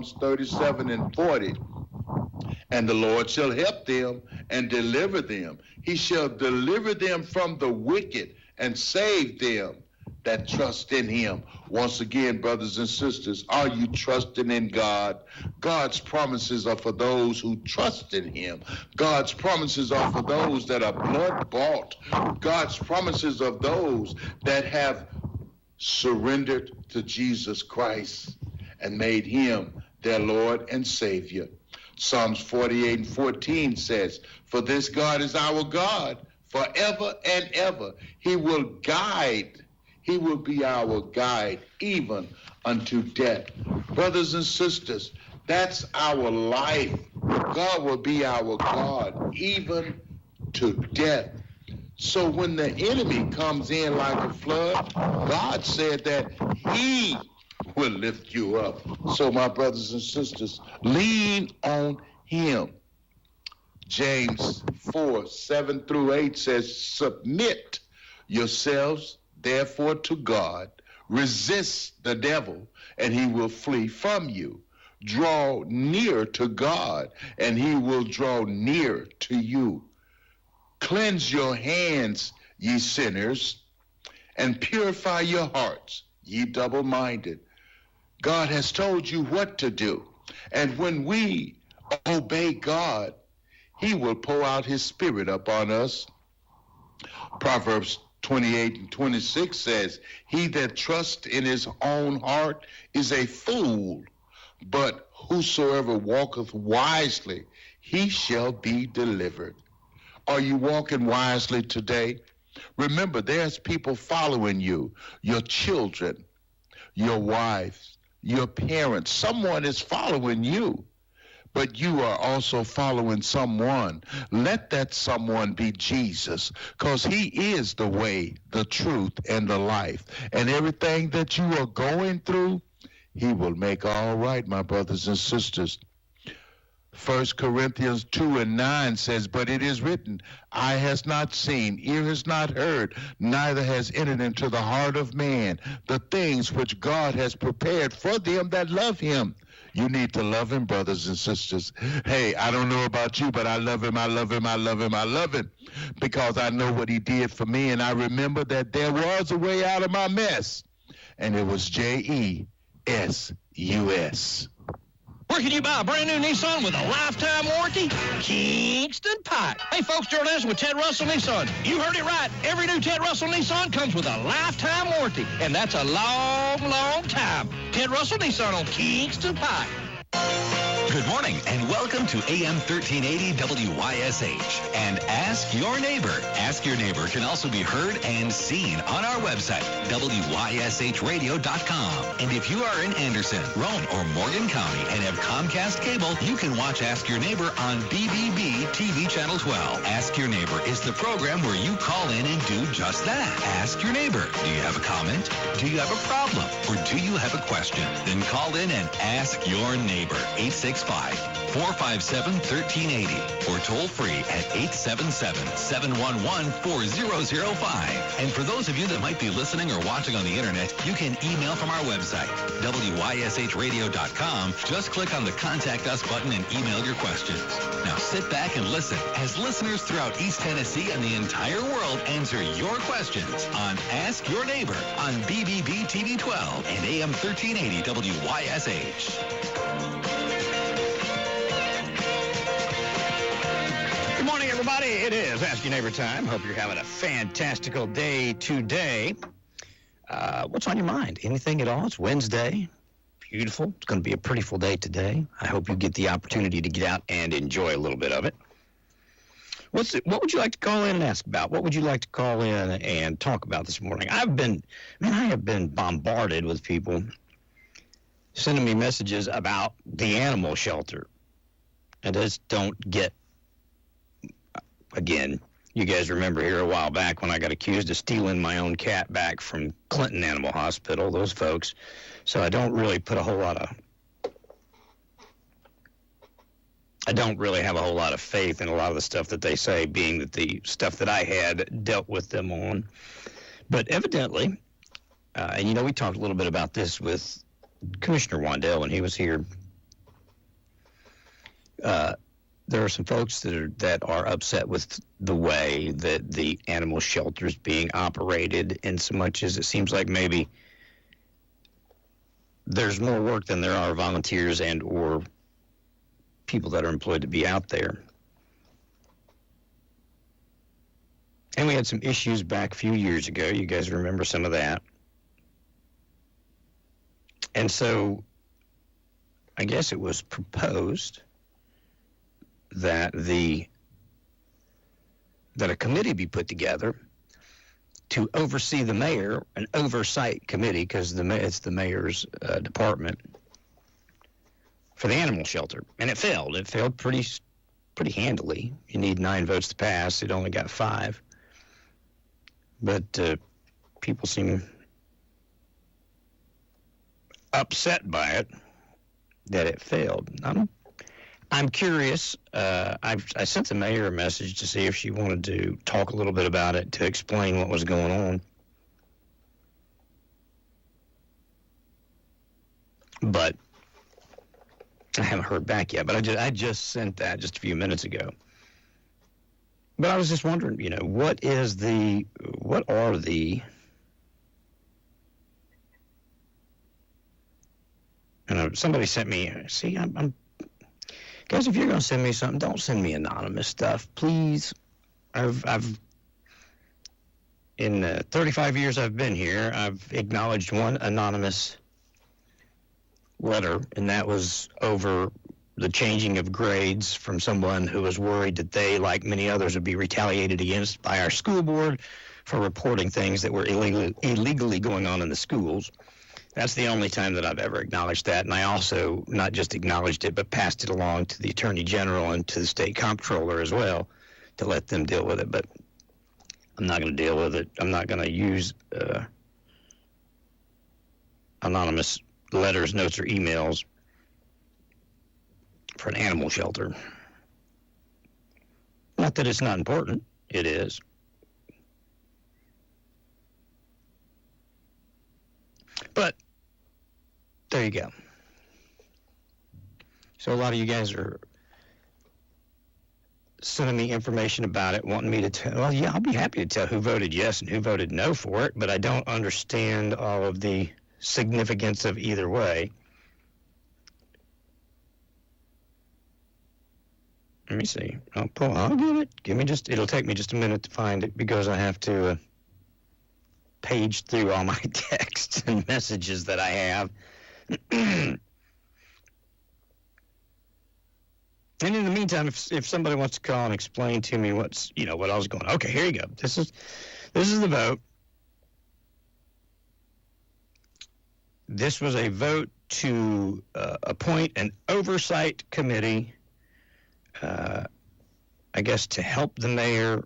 Psalms 37 and 40. And the Lord shall help them and deliver them. He shall deliver them from the wicked and save them that trust in him. Once again, brothers and sisters, are you trusting in God? God's promises are for those who trust in him. God's promises are for those that are blood bought. God's promises are those that have surrendered to Jesus Christ and made him their Lord and Savior. Psalms 48 and 14 says, for this God is our God forever and ever. He will be our guide even unto death. Brothers and sisters, that's our life. God will be our God even to death. So when the enemy comes in like a flood, God said that he will lift you up. So my brothers and sisters, lean on him. James 4, 7 through 8 says, submit yourselves therefore to God, resist the devil, and he will flee from you. Draw near to God, and he will draw near to you. Cleanse your hands, ye sinners, and purify your hearts, ye double-minded. God has told you what to do, and when we obey God, he will pour out his spirit upon us. Proverbs 28 and 26 says, he that trusts in his own heart is a fool, but whosoever walketh wisely, he shall be delivered. Are you walking wisely today? Remember, there's people following you, your children, your wives, your parents. Someone is following you, but you are also following someone. Let that someone be Jesus, because he is the way, the truth, and the life. And everything that you are going through, he will make all right, my brothers and sisters. 1 Corinthians 2 and 9 says, but it is written, eye has not seen, ear has not heard, neither has entered into the heart of man the things which God has prepared for them that love him. You need to love him, brothers and sisters. Hey, I don't know about you, but I love him, I love him, I love him, I love him, because I know what he did for me, and I remember that there was a way out of my mess, and it was JESUS. Where can you buy a brand new Nissan with a lifetime warranty? Kingston Pike. Hey folks, Gerald Anderson with Ted Russell Nissan. You heard it right. Every new Ted Russell Nissan comes with a lifetime warranty, and that's a long, long time. Ted Russell Nissan on Kingston Pike. Good morning and welcome to AM 1380 WYSH and Ask Your Neighbor. Ask Your Neighbor can also be heard and seen on our website, WYSHradio.com. And if you are in Anderson, Roane, or Morgan County and have Comcast cable, you can watch Ask Your Neighbor on BBB TV Channel 12. Ask Your Neighbor is the program where you call in and do just that. Ask Your Neighbor. Do you have a comment? Do you have a problem? Or do you have a question? Then call in and ask your neighbor. 865-457-1380 or toll free at 877-711-4005. And for those of you that might be listening or watching on the internet, you can email from our website, WYSHradio.com. Just click on the Contact Us button and email your questions. Now sit back and listen as listeners throughout East Tennessee and the entire world answer your questions on Ask Your Neighbor on BBB TV 12 and AM 1380 WYSH. Good morning, everybody. It is Ask Your Neighbor time. Hope you're having a fantastical day today. What's on your mind? Anything at all? It's Wednesday. Beautiful. It's going to be a pretty full day today. I hope you get the opportunity to get out and enjoy a little bit of it. What would you like to call in and ask about? What would you like to call in and talk about this morning? I have been bombarded with people sending me messages about the animal shelter. I just don't get. Again, you guys remember here a while back when I got accused of stealing my own cat back from Clinton Animal Hospital, those folks. So I don't really have a whole lot of faith in a lot of the stuff that they say, being that the stuff that I had dealt with them on. But evidently, and we talked a little bit about this with Commissioner Wandell when he was here there are some folks that are upset with the way that the animal shelter is being operated, in so much as it seems like maybe there's more work than there are volunteers and or people that are employed to be out there. And we had some issues back a few years ago. You guys remember some of that. And so I guess it was proposed that a committee be put together to oversee the mayor, an oversight committee, because it's the mayor's department, for the animal shelter. And it failed. It failed pretty handily. You need 9 votes to pass. It only got 5. But people seem upset by it, that it failed. I'm curious. I sent the mayor a message to see if she wanted to talk a little bit about it, to explain what was going on. But I haven't heard back yet. But I just sent that just a few minutes ago. But I was just wondering, what are the somebody sent me, I'm guys, if you're going to send me something, don't send me anonymous stuff, please. In 35 years I've been here, I've acknowledged one anonymous letter, and that was over the changing of grades from someone who was worried that they, like many others, would be retaliated against by our school board for reporting things that were illegally going on in the schools. That's the only time that I've ever acknowledged that, and I also not just acknowledged it, but passed it along to the Attorney General and to the State Comptroller as well, to let them deal with it. But I'm not going to deal with it. I'm not going to use anonymous letters, notes, or emails for an animal shelter. Not that it's not important. It is. But there you go. So a lot of you guys are sending me information about it, wanting me to tell. Well, yeah, I'll be happy to tell who voted yes and who voted no for it, but I don't understand all of the significance of either way. Let me see. I'll get it. It'll take me just a minute to find it, because I have to page through all my texts and messages that I have. And in the meantime, if somebody wants to call and explain to me what I was going, okay, here you go. This is the vote. This was a vote to appoint an oversight committee, I guess, to help the mayor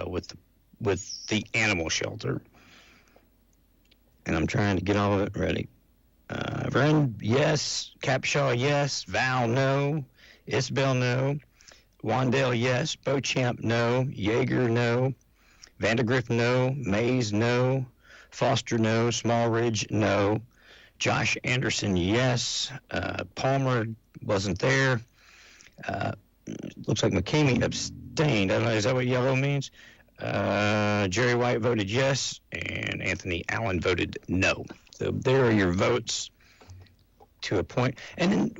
with the animal shelter. And I'm trying to get all of it ready. Vern, yes. Capshaw, yes. Val, no. Isabel, no. Wandale, yes. Beauchamp, no. Yeager, no. Vandergrift, no. Mays, no. Foster, no. Smallridge, no. Josh Anderson, yes. Palmer wasn't there. Looks like McCamey abstained. I don't know, is that what yellow means? Jerry White voted yes, and Anthony Allen voted no. So there are your votes to appoint. And then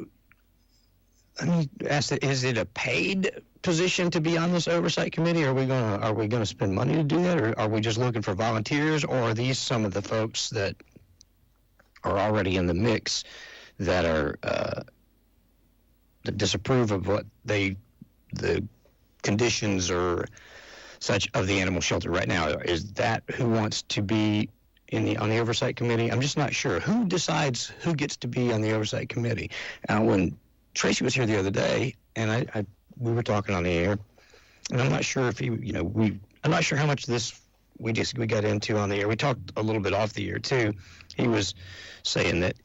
let me ask, is it a paid position to be on this oversight committee? Are we gonna spend money to do that, or are we just looking for volunteers, or are these some of the folks that are already in the mix that are that disapprove of what the conditions or such of the animal shelter right now? Is that who wants to be on the oversight committee? I'm just not sure. Who decides who gets to be on the oversight committee? When Tracy was here the other day, and we were talking on the air, and I'm not sure if I'm not sure how much of this we got into on the air. We talked a little bit off the air too. He was saying that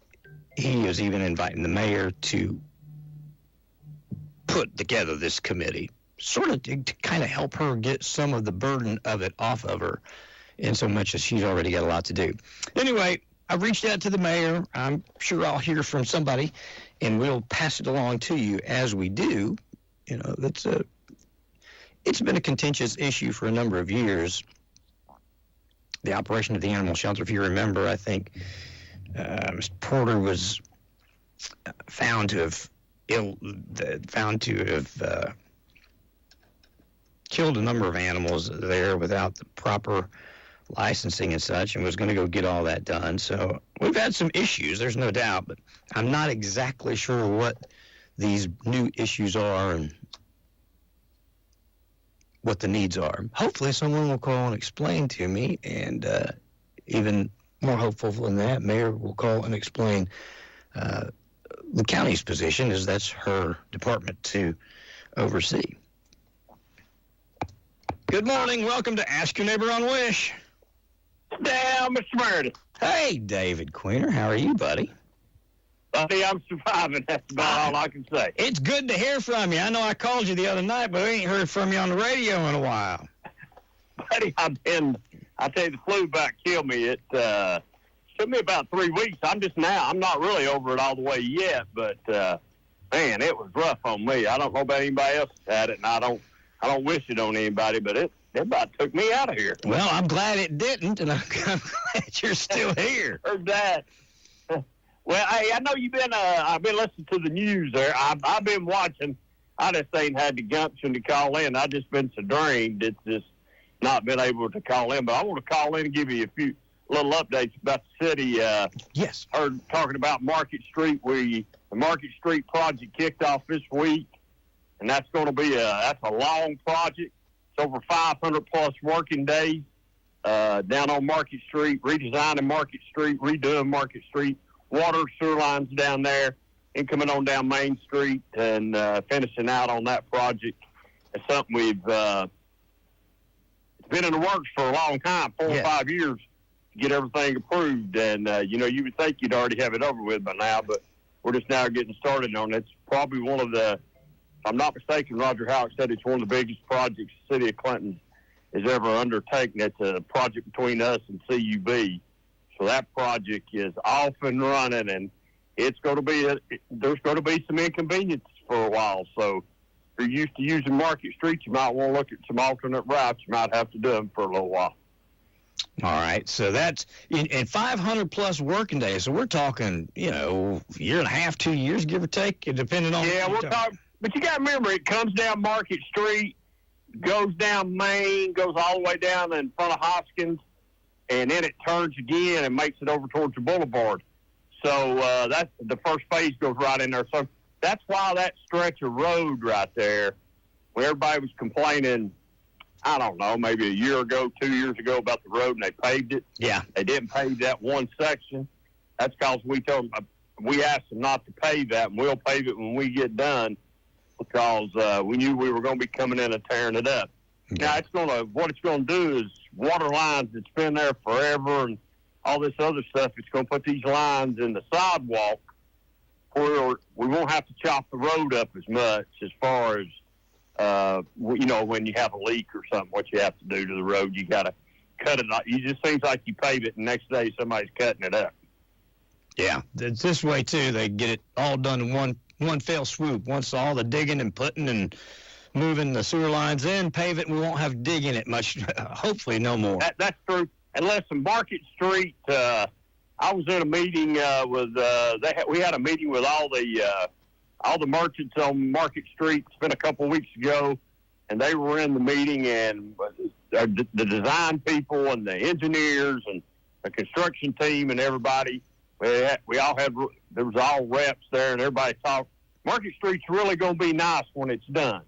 he was even inviting the mayor to put together this committee, sort of to kind of help her get some of the burden of it off of her, in so much as she's already got a lot to do. Anyway, I've reached out to the mayor. I'm sure I'll hear from somebody and we'll pass it along to you as we do. You know, it's been a contentious issue for a number of years. The operation of the animal shelter, if you remember, I think Mr. Porter was found to have killed a number of animals there without the proper licensing and such, and was going to go get all that done. So we've had some issues, there's no doubt, but I'm not exactly sure what these new issues are and what the needs are. Hopefully someone will call and explain to me, and even more hopeful than that, Mayor will call and explain the county's position, as that's her department to oversee. Good morning. Welcome to Ask Your Neighbor on WYSH. Down, Mr. Meredith. Hey, David Queener. How are you, buddy? Buddy, I'm surviving. That's about all I can say. It's good to hear from you. I know I called you the other night, but I ain't heard from you on the radio in a while. Buddy, I tell you, the flu about killed me. It took me about 3 weeks. I'm not really over it all the way yet, but, man, it was rough on me. I don't know about anybody else that had it, and I don't wish it on anybody, but it about took me out of here. Well, I'm glad it didn't, and I'm glad you're still here. Heard that. Well, hey, I know you've been, I've been listening to the news there. I've been watching. I just ain't had the gumption to call in. I've just been so drained. It's just not been able to call in. But I want to call in and give you a few little updates about the city. Yes. Heard talking about Market Street. The Market Street project kicked off this week, and that's going to be that's a long project. It's over 500 plus working days down on Market Street, redesigning Market Street, redoing Market Street, water, sewer lines down there, and coming on down Main Street and finishing out on that project. It's something we've it's been in the works for a long time, 4 or 5 years, to get everything approved. And, you would think you'd already have it over with by now, but we're just now getting started on it. It's probably one of the, if I'm not mistaken, Roger Howard said it's one of the biggest projects the city of Clinton has ever undertaken. It's a project between us and CUB. So that project is off and running, and it's going to be there's going to be some inconvenience for a while. So if you're used to using Market Street, you might want to look at some alternate routes. You might have to do them for a little while. All right. So that's in 500 plus working days. So we're talking, year and a half, 2 years, give or take, depending on. Yeah, we're talking. But you got to remember, it comes down Market Street, goes down Main, goes all the way down in front of Hoskins, and then it turns again and makes it over towards the boulevard. So that's the first phase goes right in there. So that's why that stretch of road right there, when everybody was complaining, I don't know, maybe a year ago, 2 years ago about the road, and they paved it. Yeah. They didn't pave that one section. That's because we told them, we asked them not to pave that, and we'll pave it when we get done, because we knew we were going to be coming in and tearing it up. Okay. Now, what it's going to do is water lines that's been there forever and all this other stuff, it's going to put these lines in the sidewalk where we won't have to chop the road up as much as far as, when you have a leak or something, what you have to do to the road, you got to cut it. It just seems like you pave it, and the next day somebody's cutting it up. Yeah, it's this way, too. They get it all done in one fell swoop. Once all the digging and putting and moving the sewer lines in, pave it, and we won't have digging it much, hopefully no more. That's true. And listen, Market Street, I was in a meeting we had a meeting with all the merchants on Market Street. It's been a couple of weeks ago, and they were in the meeting, and the design people and the engineers and the construction team and everybody, there was all reps there, and everybody talked. Market Street's really going to be nice when it's done.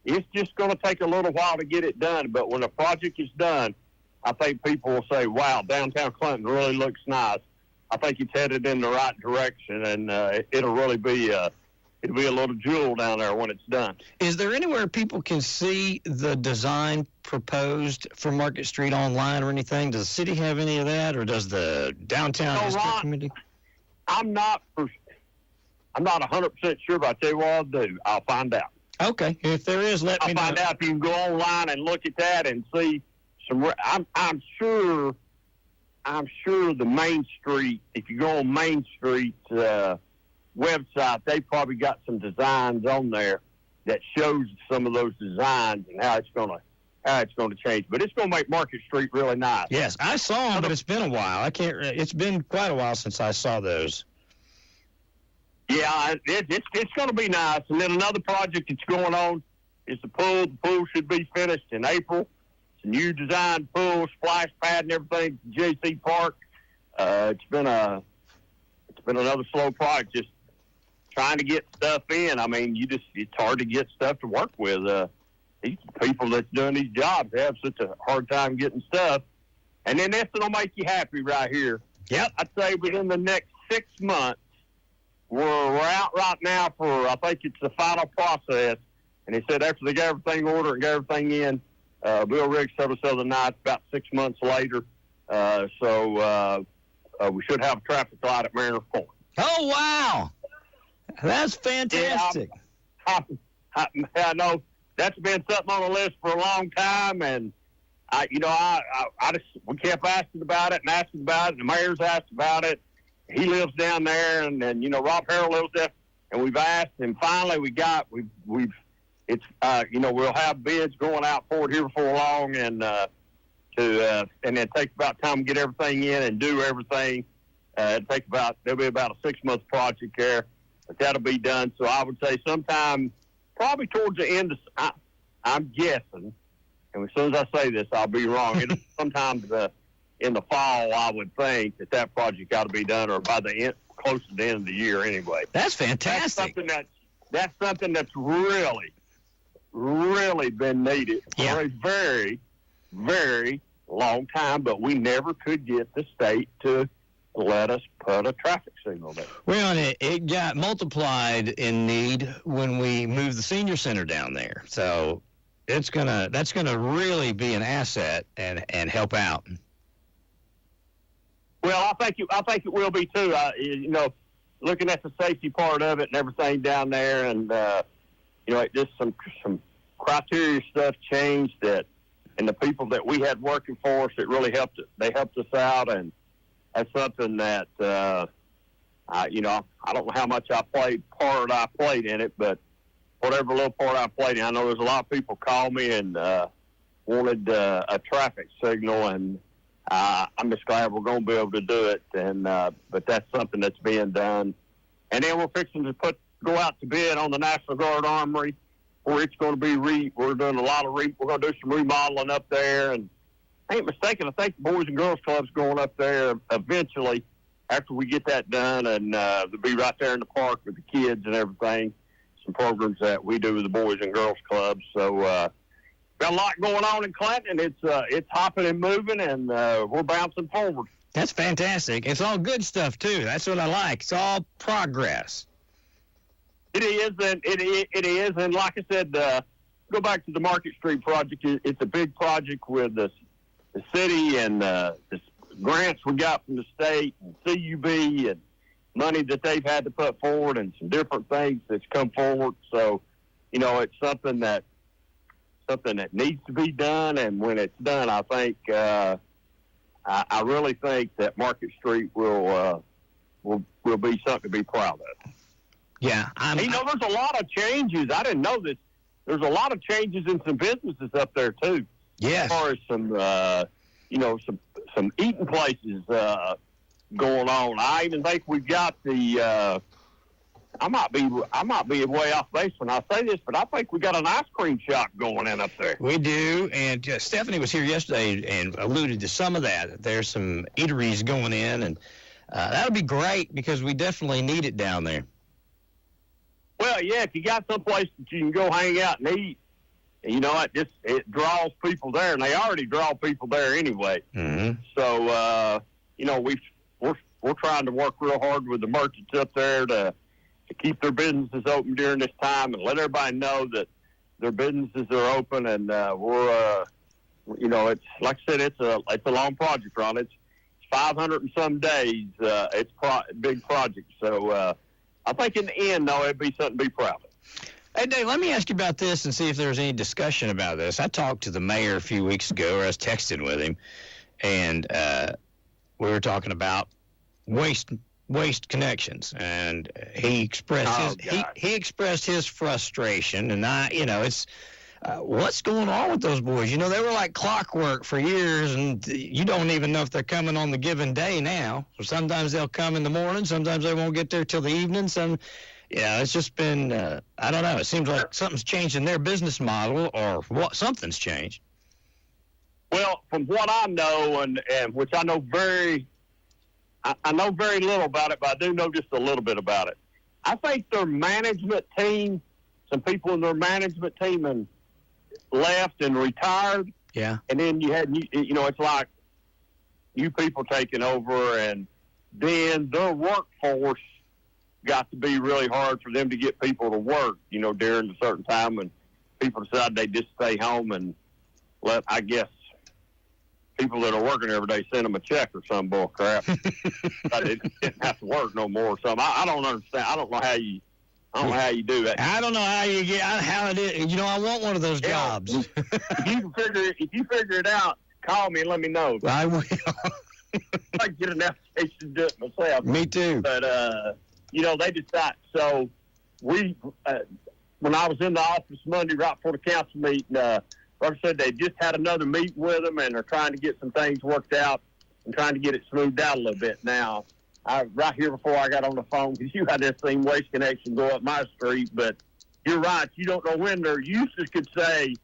It's just going to take a little while to get it done, but when the project is done, I think people will say, wow, downtown Clinton really looks nice. I think it's headed in the right direction, and it'll really be it'll be a little jewel down there when it's done. Is there anywhere people can see the design proposed for Market Street online or anything? Does the city have any of that, or does the downtown district committee? I'm not 100% sure, but I'll tell you what I'll do. I'll find out. Okay. If there is, let me know. I'll find out if you can go online and look at that and see some. I'm sure the Main Street. If you go on Main Street, website, they probably got some designs on there that shows some of those designs and how it's going to change. But it's going to make Market Street really nice. Yes, I saw them, but it's been a while. It's been quite a while since I saw those. Yeah, it's going to be nice. And then another project that's going on is the pool. The pool should be finished in April. It's a new design pool, splash pad and everything, JC Park. It's been another slow project, just trying to get stuff in. I mean, it's hard to get stuff to work with. These people that's doing these jobs have such a hard time getting stuff. And then this will make you happy right here. Yep. I'd say within the next 6 months, we're out right now for, I think it's the final process. And he said after they got everything ordered and got everything in, Bill Riggs told us the other night, about 6 months later. So we should have a traffic light at Mariner Point. Oh, wow. That's fantastic. Yeah, I know that's been something on the list for a long time, and we kept asking about it and asking about it, and the mayor's asked about it. He lives down there, and Rob Harrell lives there, and we've asked, and finally we'll have bids going out for it here before long, and then it takes about time to get everything in and do everything. There'll be about a 6-month project there, but that'll be done. So I would say sometime, probably towards the end of, I'm guessing, and as soon as I say this, I'll be wrong. It'll sometime in the fall, I would think that project got to be done, or by the end, close to the end of the year anyway. That's fantastic. That's something that's really, really been needed for a very, very long time, but we never could get the state to let us put a traffic signal there. Well, it got multiplied in need when we moved the senior center down there. So that's gonna really be an asset and help out. Well, I think it will be too. Looking at the safety part of it and everything down there, and just some criteria stuff changed that, and the people that we had working for us, it really helped. They helped us out, and that's something that I don't know how much I played in it, but whatever little part I played in, I know there's a lot of people called me and wanted a traffic signal, and I'm just glad we're going to be able to do it. And but that's something that's being done, and then we're fixing to go out to bid on the National Guard Armory, where it's going to be we're doing a lot of we're going to do some remodeling up there, and I ain't mistaken, I think the Boys and Girls Club's going up there eventually after we get that done, and they'll be right there in the park with the kids and everything. Some programs that we do with the Boys and Girls Club. So got a lot going on in Clinton. It's hopping and moving, and we're bouncing forward. That's fantastic. It's all good stuff too. That's what I like. It's all progress. It is, and like I said, go back to the Market Street project. It's a big project with the city and the grants we got from the state and CUB and money that they've had to put forward and some different things that's come forward. So, it's something that needs to be done. And when it's done, I think I really think that Market Street will be something to be proud of. Yeah, there's a lot of changes. I didn't know this. There's a lot of changes in some businesses up there too. Yes. As far as some eating places going on. I even think we've got the. I might be way off base when I say this, but I think we got an ice cream shop going in up there. We do, and Stephanie was here yesterday and alluded to some of that. There's some eateries going in, and that'll be great because we definitely need it down there. Well, yeah, if you got someplace that you can go hang out and eat, it draws people there, and they already draw people there anyway. Mm-hmm. So, we're trying to work real hard with the merchants up there to keep their businesses open during this time and let everybody know that their businesses are open. And it's like I said, it's a long project, Ron. It's 500 and some days. It's a big project. So I think in the end, though, it'd be something to be proud of. Hey, Dave, let me ask you about this and see if there's any discussion about this. I talked to the mayor a few weeks ago, or I was texting with him, and we were talking about waste Waste Connections, and he expressed he expressed his frustration, and it's what's going on with those boys? They were like clockwork for years, and you don't even know if they're coming on the given day now. So sometimes they'll come in the morning, sometimes they won't get there till the evening. It's just been I don't know. It seems like something's changed in their business model, or something's changed. Well, from what I know, and which I know I know very little about it, but I do know just a little bit about it. I think their management team, some people in their management team, and left and retired. Yeah. And then you had, it's like new people taking over, and then their workforce got to be really hard for them to get people to work, during a certain time when people decided they just stay home and let, I guess, people that are working every day send them a check or some bull crap. But they didn't have to work no more. So I don't understand. I don't know how you do that. I don't know how you get how it is. I want one of those jobs. If you figure it out, call me and let me know. I will. I get an application to do it myself. Me too. But they decide. So when I was in the office Monday right before the council meeting, Roger said they just had another meeting with them, and they're trying to get some things worked out and trying to get it smoothed out a little bit now. Right here before I got on the phone, because you had this same Waste Connection go up my street, but you're right. You don't know when their uses could say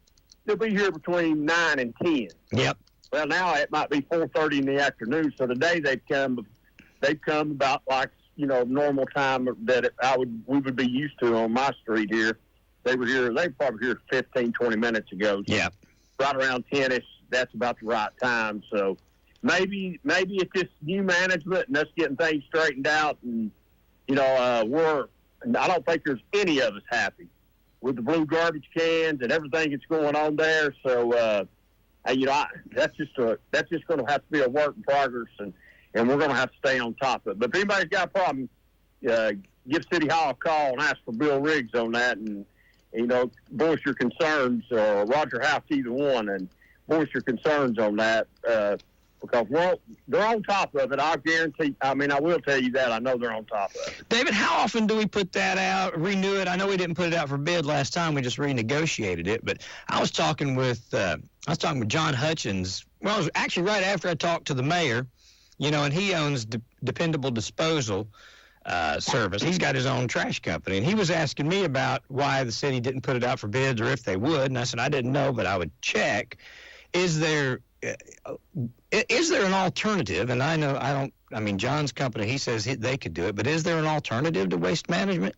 they'll be here between 9 and 10. Yep. Well, now it might be 4:30 in the afternoon. So today they've come about like normal time that we would be used to on my street here. They were here. They probably here 15, 20 minutes ago. Yeah. Right around 10ish. That's about the right time. So. Maybe it's just new management and us getting things straightened out, and I don't think there's any of us happy with the blue garbage cans and everything that's going on there. So that's just going to have to be a work in progress, and we're going to have to stay on top of it. But if anybody's got a problem, give City Hall a call and ask for Bill Riggs on that, and voice your concerns, or Roger House, either one, and voice your concerns on that. Because they're on top of it. I guarantee. I will tell you that. I know they're on top of it. David, how often do we put that out, renew it? I know we didn't put it out for bid last time. We just renegotiated it. But I was talking with John Hutchins. Well, it was actually right after I talked to the mayor, and he owns Dependable Disposal Service. He's got his own trash company, and he was asking me about why the city didn't put it out for bids, or if they would. And I said I didn't know, but I would check. Is there an alternative? And John's company, he says they could do it, but is there an alternative to waste management?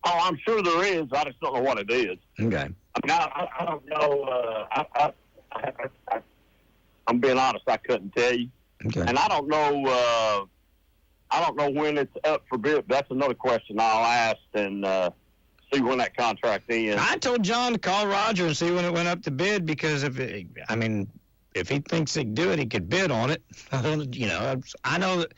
Oh, I'm sure there is. I just don't know what it is. Okay. I don't know. I'm being honest, I couldn't tell you. Okay. And I don't know when it's up for bid. That's another question I'll ask, and see when that contract ends. I told John to call Roger and see when it went up to bid, because if he thinks he can do it, he could bid on it. I know that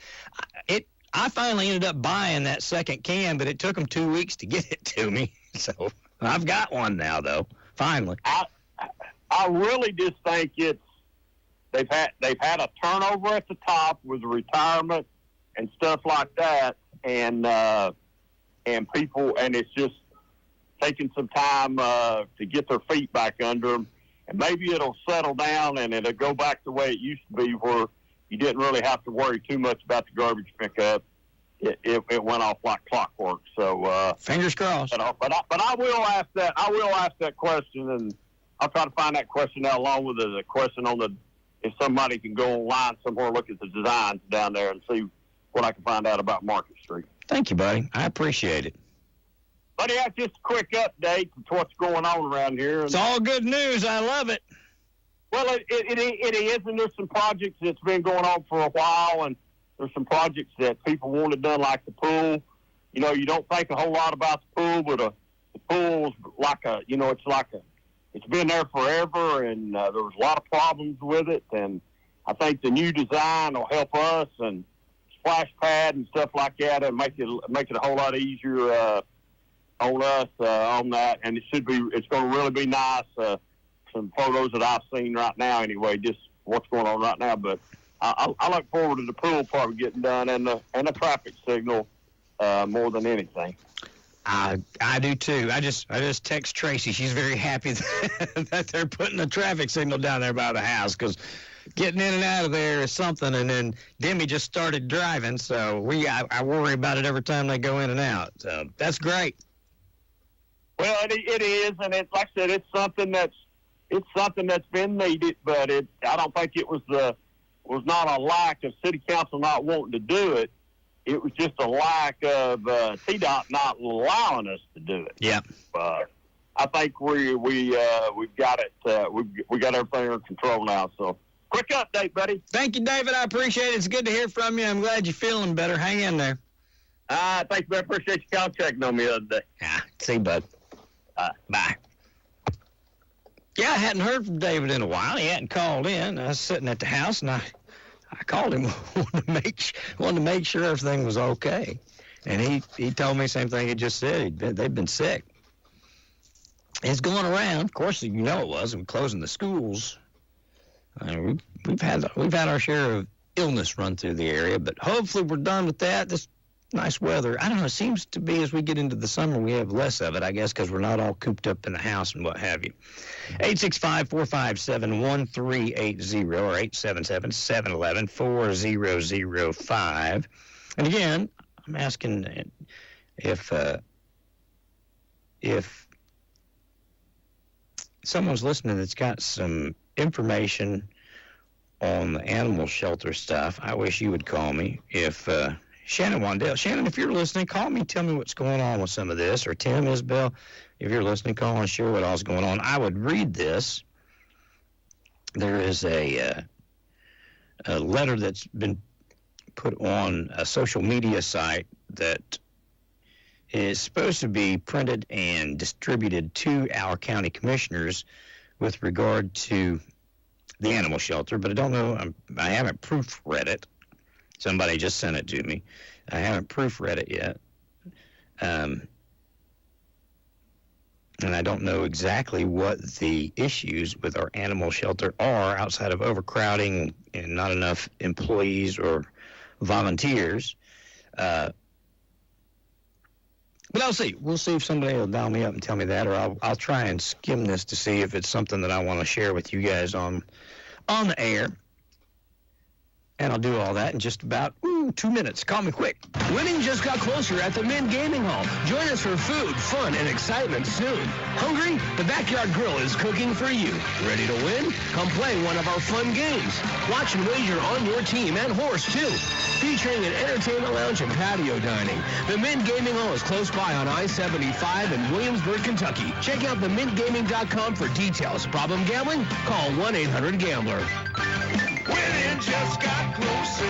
I finally ended up buying that second can, but it took them 2 weeks to get it to me. So I've got one now, though. Finally. I really just think they've had a turnover at the top with the retirement and stuff like that, and people, and it's just taking some time to get their feet back under them, and maybe it'll settle down and it'll go back the way it used to be, where you didn't really have to worry too much about the garbage pickup. It went off like clockwork. So fingers crossed. But I will ask that. I will ask that question, and I'll try to find that question out along with the question on if somebody can go online somewhere, look at the designs down there, and see what I can find out about Market Street. Thank you, buddy. I appreciate it. Buddy, that's just a quick update to what's going on around here. It's all good news. I love it. Well, it is, and there's some projects that's been going on for a while, and there's some projects that people wanted done, like the pool. You don't think a whole lot about the pool, but the pool's it's been there forever, and there was a lot of problems with it, and I think the new design will help us, and splash pad and stuff like that, and make it a whole lot easier on us on that, and it's going to really be nice. Some photos that I've seen right now, anyway, just what's going on right now. But I look forward to the pool part getting done and the traffic signal more than anything. I do too. I just text Tracy. She's very happy that they're putting a traffic signal down there by the house, because getting in and out of there is something. And then Demi just started driving, so I worry about it every time they go in and out. So that's great. Well, it is, and it's like I said, it's something that's been needed, but I don't think it was not a lack of city council not wanting to do it. It was just a lack of TDOT not allowing us to do it. Yeah. I think we've got it. We got everything under control now. So, quick update, buddy. Thank you, David. I appreciate it. It's good to hear from you. I'm glad you're feeling better. Hang in there. Thank you. I appreciate you calling checking on me the other day. See you, bud. Bye. Yeah, I hadn't heard from David in a while. He hadn't called in. I was sitting at the house, and I called him, wanted to make sure everything was okay. And he told me the same thing he just said. They've been sick. It's going around. Of course, you know it was. And closing the schools. We've had our share of illness run through the area, but hopefully we're done with that. This nice weather. I don't know. It seems to be as we get into the summer, we have less of it, I guess, because we're not all cooped up in the house and what have you. 865-457-1380 or 877-711-4005. And again, I'm asking if someone's listening that's got some information on the animal shelter stuff, I wish you would call me. If Shannon Wandell. Shannon, if you're listening, call me. Tell me what's going on with some of this. Or Tim, Isabel, if you're listening, call and share what all's going on. I would read this. There is a letter that's been put on a social media site that is supposed to be printed and distributed to our county commissioners with regard to the animal shelter, but I don't know. I haven't proofread it. Somebody just sent it to me. I haven't proofread it yet. And I don't know exactly what the issues with our animal shelter are outside of overcrowding and not enough employees or volunteers. But I'll see. We'll see if somebody will dial me up and tell me that, or I'll try and skim this to see if it's something that I want to share with you guys on the air. And I'll do all that in just about 2 minutes. Call me quick. Winning just got closer at the Mint Gaming Hall. Join us for food, fun, and excitement soon. Hungry? The Backyard Grill is cooking for you. Ready to win? Come play one of our fun games. Watch and wager on your team and horse, too. Featuring an entertainment lounge and patio dining. The Mint Gaming Hall is close by on I-75 in Williamsburg, Kentucky. Check out themintgaming.com for details. Problem gambling? Call 1-800-GAMBLER. Winning just got closer.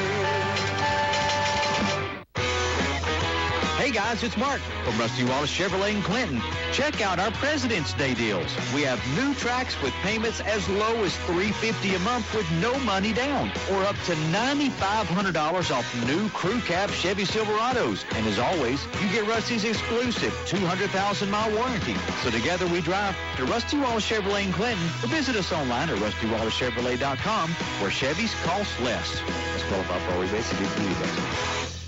Hey guys, it's Mark from Rusty Wallace Chevrolet in Clinton. Check out our President's Day deals. We have new tracks with payments as low as $350 a month with no money down, or up to $9,500 off new crew cab Chevy Silverados. And as always, you get Rusty's exclusive 200,000-mile warranty. So together we drive to Rusty Wallace Chevrolet in Clinton, or visit us online at RustyWallaceChevrolet.com, where Chevys cost less. Let's qualify for rebates and get rebates.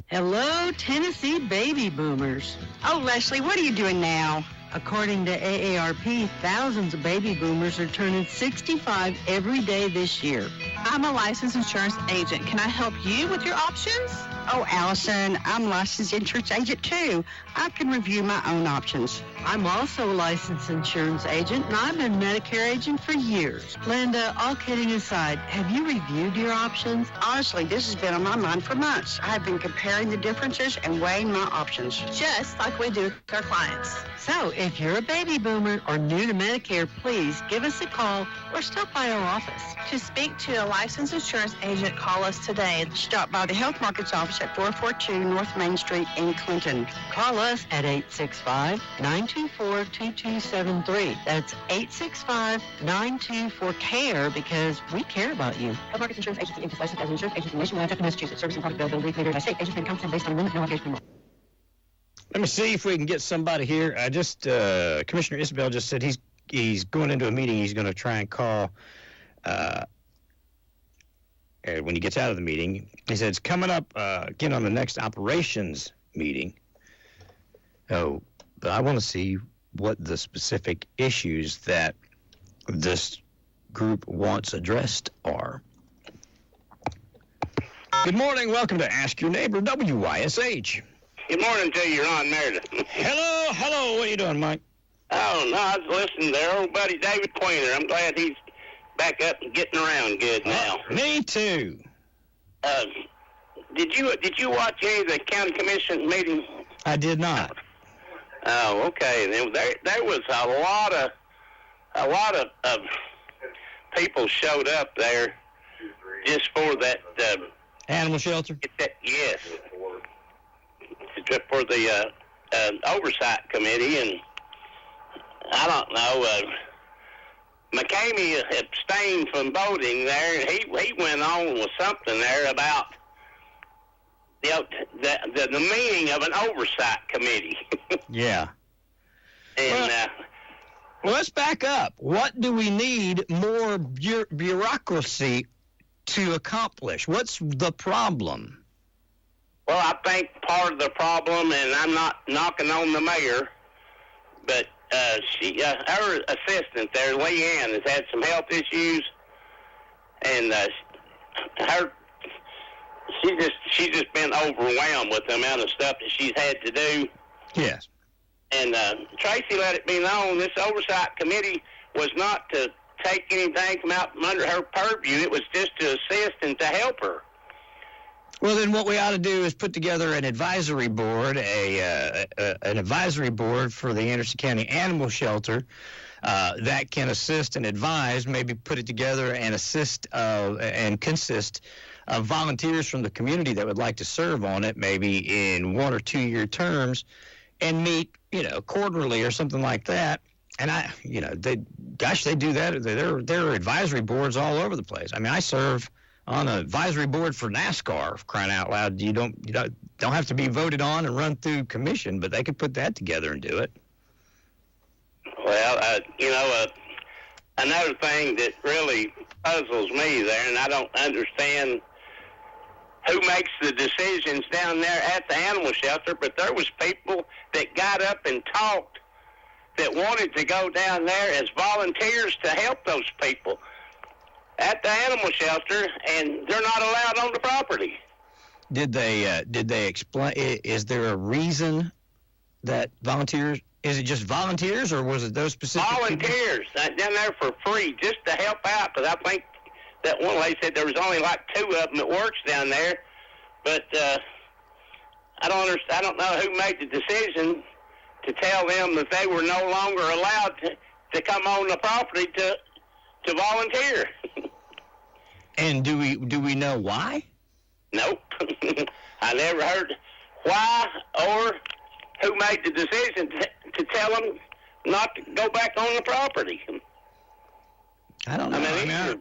Hello, Tennessee baby boomers. Oh, Leslie, what are you doing now? According to AARP, thousands of baby boomers are turning 65 every day this year. I'm a licensed insurance agent. Can I help you with your options? Oh, Allison, I'm a licensed insurance agent, too. I can review my own options. I'm also a licensed insurance agent, and I've been a Medicare agent for years. Linda, all kidding aside, have you reviewed your options? Honestly, this has been on my mind for months. I've been comparing the differences and weighing my options. Just like we do with our clients. So, if you're a baby boomer or new to Medicare, please give us a call or stop by our office. To speak to a licensed insurance agent, call us today. Stop by the Health Markets office at 442 North Main Street in Clinton. Call us at 865-924-2273. That's 865-924-CARE, because we care about you. Health Markets Insurance Agency is licensed as an insurance agent in nationwide, Massachusetts. Service and product availability later by state. Agents may become based on limit, no obligation. Let me see if we can get somebody here. Commissioner Isabel just said he's going into a meeting. He's going to try and call when he gets out of the meeting. He said, it's coming up again on the next operations meeting. Oh, but I want to see what the specific issues that this group wants addressed are. Good morning. Welcome to Ask Your Neighbor, WYSH. Good morning to you, Ron Meredith. Hello. What are you doing, Mike? Oh, no, I was listening to our old buddy David Queener. I'm glad he's back up and getting around good now. Me too. Did you watch any of the county commission meeting? I did not. Oh, okay. There was a lot of people showed up there just for that animal shelter. Yes, for the oversight committee, and I don't know. McCamey abstained from voting there, and he went on with something there about the meaning of an oversight committee. Yeah. And well, let's back up. What do we need more bureaucracy to accomplish? What's the problem? Well, I think part of the problem, and I'm not knocking on the mayor, but her assistant there, Leanne, has had some health issues, and she's just been overwhelmed with the amount of stuff that she's had to do. Yes. And Tracy let it be known this oversight committee was not to take anything from out from under her purview. It was just to assist and to help her. Well, then what we ought to do is put together an advisory board, an advisory board for the Anderson County Animal Shelter that can assist and advise, maybe put it together and assist and consist of volunteers from the community that would like to serve on it, maybe in 1 or 2 year terms, and meet, quarterly or something like that. And they do that. There are advisory boards all over the place. I mean, I serve on an advisory board for NASCAR, crying out loud. You don't have to be voted on and run through commission, but they could put that together and do it. Well, another thing that really puzzles me there, and I don't understand who makes the decisions down there at the animal shelter, but there was people that got up and talked that wanted to go down there as volunteers to help those people at the animal shelter, and they're not allowed on the property. Did they explain? Is there a reason that volunteers? Is it just volunteers, or was it those specific volunteers down there for free just to help out? Because I think that one lady said there was only like 2 of them that works down there, but I don't understand. I don't know who made the decision to tell them that they were no longer allowed to come on the property to volunteer. And do we know why? Nope. I never heard why or who made the decision to tell them not to go back on the property. I don't know.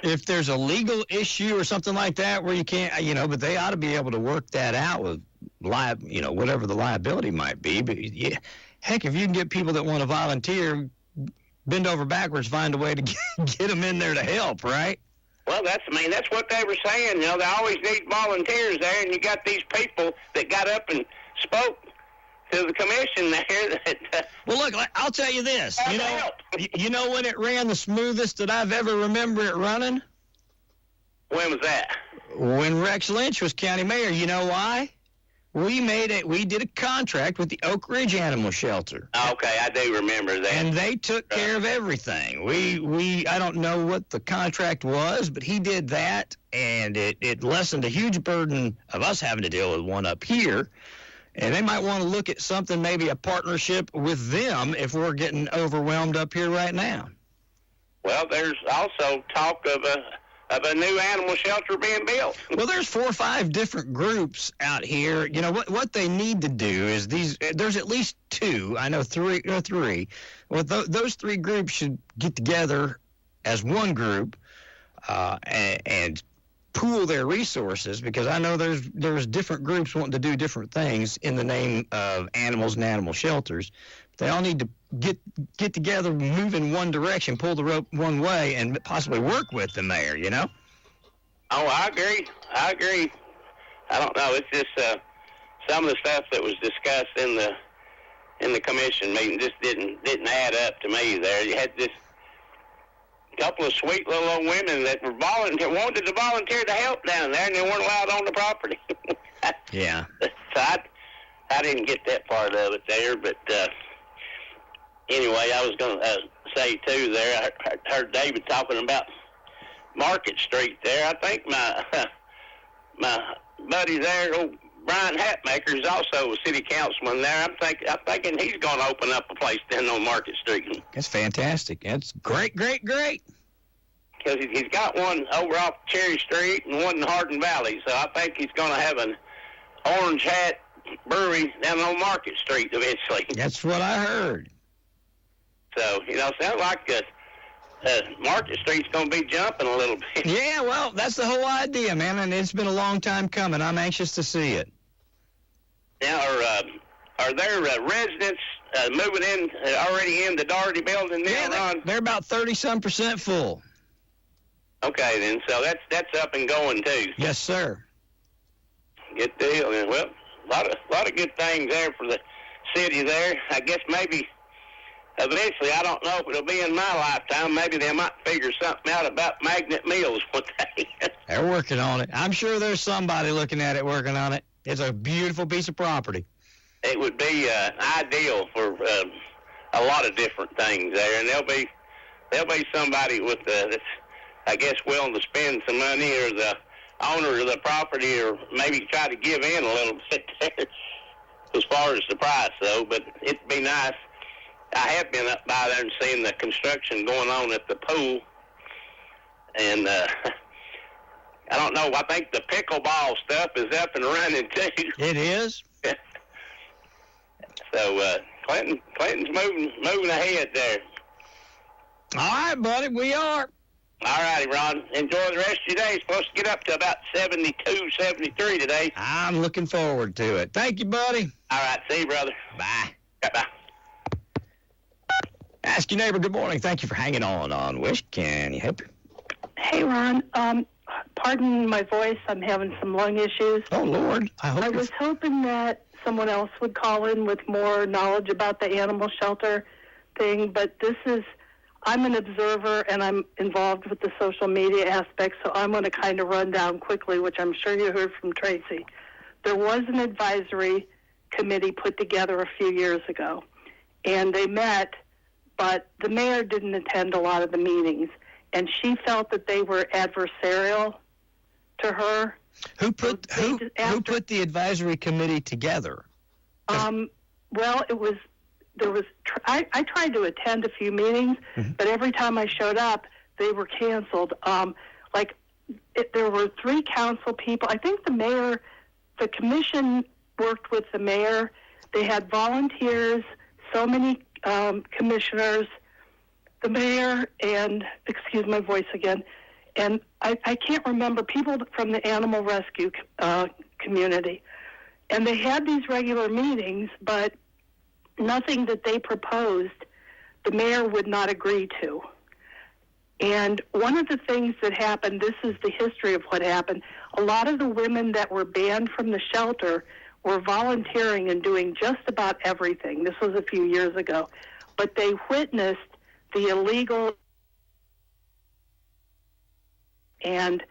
If there's a legal issue or something like that where you can't, but they ought to be able to work that out with whatever the liability might be. But yeah, heck, if you can get people that want to volunteer, bend over backwards, find a way to get them in there to help, right? Well, that's what they were saying. They always need volunteers there, and you got these people that got up and spoke to the commission there. Well, look, I'll tell you this. You know when it ran the smoothest that I've ever remember it running? When was that? When Rex Lynch was county mayor. You know why? We did a contract with the Oak Ridge Animal Shelter. Okay, I do remember that. And they took care of everything. I don't know what the contract was, but he did that, and it lessened a huge burden of us having to deal with one up here. And they might want to look at something, maybe a partnership with them if we're getting overwhelmed up here right now. Well, there's also talk of a new animal shelter being built. Well, there's 4 or 5 different groups out here. What they need to do is there's at least 2. I know 3. Well, those 3 groups should get together as one group and pool their resources, because I know there's different groups wanting to do different things in the name of animals and animal shelters. They all need to get together, move in one direction, pull the rope one way, and possibly work with the mayor, Oh, I agree. I don't know. It's just some of the stuff that was discussed in the commission meeting just didn't add up to me there. You had this couple of sweet little old women that were wanted to volunteer to help down there, and they weren't allowed on the property. Yeah. So I didn't get that part of it there, but anyway, I was going to say, too, there, I heard David talking about Market Street there. I think my buddy there, old Brian Hatmaker, is also a city councilman there. I'm thinking he's going to open up a place down on Market Street. That's fantastic. That's great. Because he's got one over off Cherry Street and one in Hardin Valley. So I think he's going to have an Orange Hat brewery down on Market Street eventually. That's what I heard. So, sounds like Market Street's going to be jumping a little bit. Yeah, well, that's the whole idea, man, and it's been a long time coming. I'm anxious to see it. Now, are there residents moving in, already in the Doherty building now, Ron? They're about 30-some% full. Okay, then, so that's up and going, too. Yes, sir. Good deal. Well, a lot of good things there for the city there. I guess maybe eventually, I don't know if it'll be in my lifetime, maybe they might figure something out about magnet mills one day. They're working on it. I'm sure there's somebody looking at it, working on it. It's a beautiful piece of property. It would be ideal for a lot of different things there, and there'll be somebody with that's, I guess, willing to spend some money, or the owner of the property, or maybe try to give in a little bit there as far as the price, though. But it'd be nice. I have been up by there and seen the construction going on at the pool, and I don't know. I think the pickleball stuff is up and running too. It is. So Clinton's moving ahead there. All right, buddy, we are. All righty, Ron. Enjoy the rest of your day. It's supposed to get up to about 72, 73 today. I'm looking forward to it. Thank you, buddy. All right, see you, brother. Bye. Bye. Ask Your Neighbor, good morning. Thank you for hanging on WYSH. Can you help you? Hey, Ron. Pardon my voice. I'm having some lung issues. Oh, Lord. I was hoping that someone else would call in with more knowledge about the animal shelter thing, but I'm an observer, and I'm involved with the social media aspect, so I'm going to kind of run down quickly, which I'm sure you heard from Tracy. There was an advisory committee put together a few years ago, and they met, but the mayor didn't attend a lot of the meetings, and she felt that they were adversarial to her. Who put the advisory committee together? Well, I tried to attend a few meetings, but every time I showed up, they were canceled. There were 3 council people. I think the commission worked with the mayor. They had volunteers, so many commissioners, the mayor, and, excuse my voice again, and I can't remember, people from the animal rescue community. And they had these regular meetings, but nothing that they proposed the mayor would not agree to. And one of the things that happened, this is the history of what happened, a lot of the women that were banned from the shelter were volunteering and doing just about everything. This was a few years ago. But they witnessed the illegal and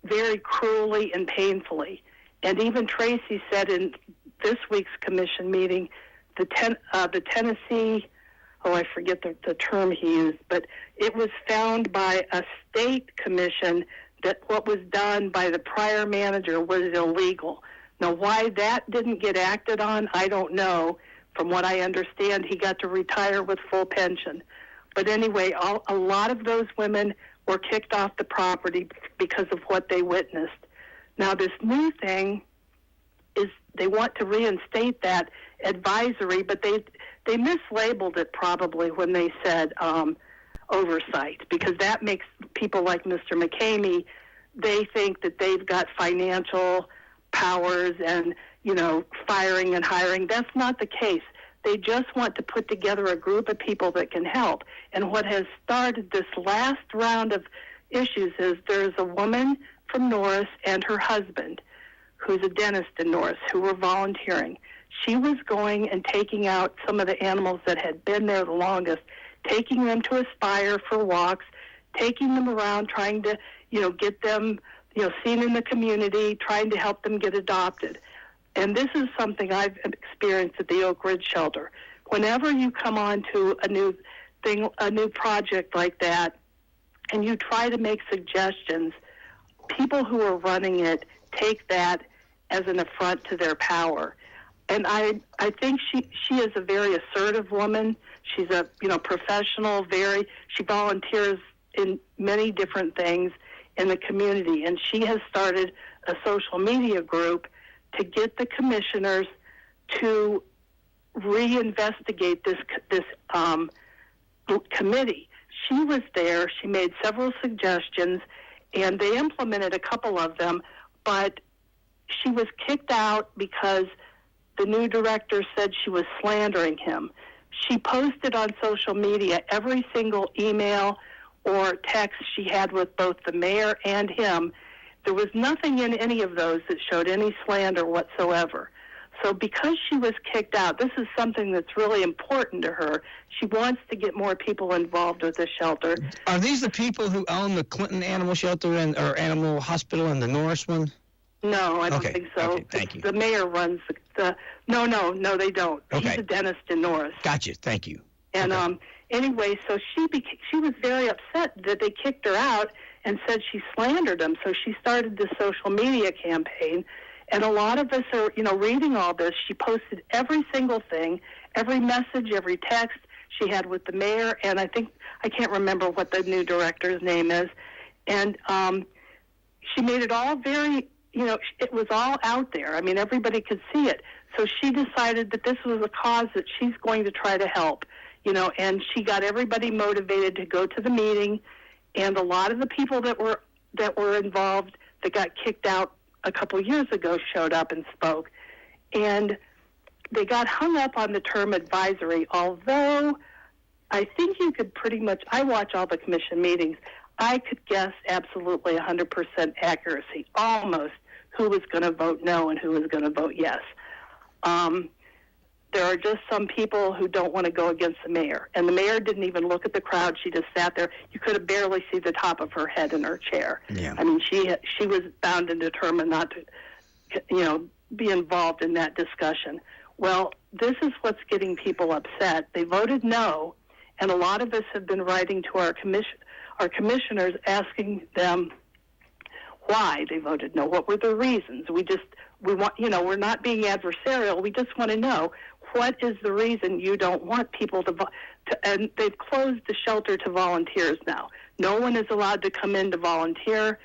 very cruelly and painfully. And even Tracy said in this week's commission meeting, the Tennessee, I forget the term he used, but it was found by a state commission that what was done by the prior manager was illegal. Now, why that didn't get acted on, I don't know. From what I understand, he got to retire with full pension. But anyway, a lot of those women were kicked off the property because of what they witnessed. Now, this new thing is they want to reinstate that advisory, but they mislabeled it probably when they said oversight, because that makes people like Mr. McCamey, they think that they've got financial powers and, firing and hiring. That's not the case. They just want to put together a group of people that can help. And what has started this last round of issues is there's a woman from Norris and her husband, who's a dentist in Norris, who were volunteering. She was going and taking out some of the animals that had been there the longest, taking them to Aspire for walks, taking them around, trying to, get them, seen in the community, trying to help them get adopted. And this is something I've experienced at the Oak Ridge Shelter. Whenever you come on to a new project like that, and you try to make suggestions, people who are running it take that as an affront to their power. And I think she is a very assertive woman. She's a professional. She volunteers in many different things in the community, and she has started a social media group to get the commissioners to reinvestigate this committee. She was there. She made several suggestions, and they implemented a couple of them, but she was kicked out because the new director said she was slandering him. She posted on social media every single email or text she had with both the mayor and him. There was nothing in any of those that showed any slander whatsoever. So because she was kicked out, this is something that's really important to her. She wants to get more people involved with the shelter. Are these the people who own the Clinton Animal Shelter or Animal Hospital and the Norris one? No, I don't think so. Okay, thank you. The mayor runs the No, they don't. Okay. He's a dentist in Norris. Gotcha. Thank you. And anyway, so she was very upset that they kicked her out and said she slandered them. So she started this social media campaign, and a lot of us are, reading all this. She posted every single thing, every message, every text she had with the mayor, and I can't remember what the new director's name is, and she made it all very, it was all out there. I mean, everybody could see it. So she decided that this was a cause that she's going to try to help, and she got everybody motivated to go to the meeting, and a lot of the people that were involved that got kicked out a couple years ago showed up and spoke. And they got hung up on the term advisory, although I think you could pretty much, I watch all the commission meetings, I could guess absolutely 100% accuracy, almost, who was going to vote no and who was going to vote yes. There are just some people who don't want to go against the mayor. And the mayor didn't even look at the crowd. She just sat there. You could have barely see the top of her head in her chair. Yeah. I mean, she was bound and determined not to, be involved in that discussion. Well, this is what's getting people upset. They voted no, and a lot of us have been writing to our commissioners asking them why they voted no. What were the reasons? We want, we're not being adversarial. We just want to know, what is the reason you don't want people to and they've closed the shelter to volunteers now. No one is allowed to come in to volunteer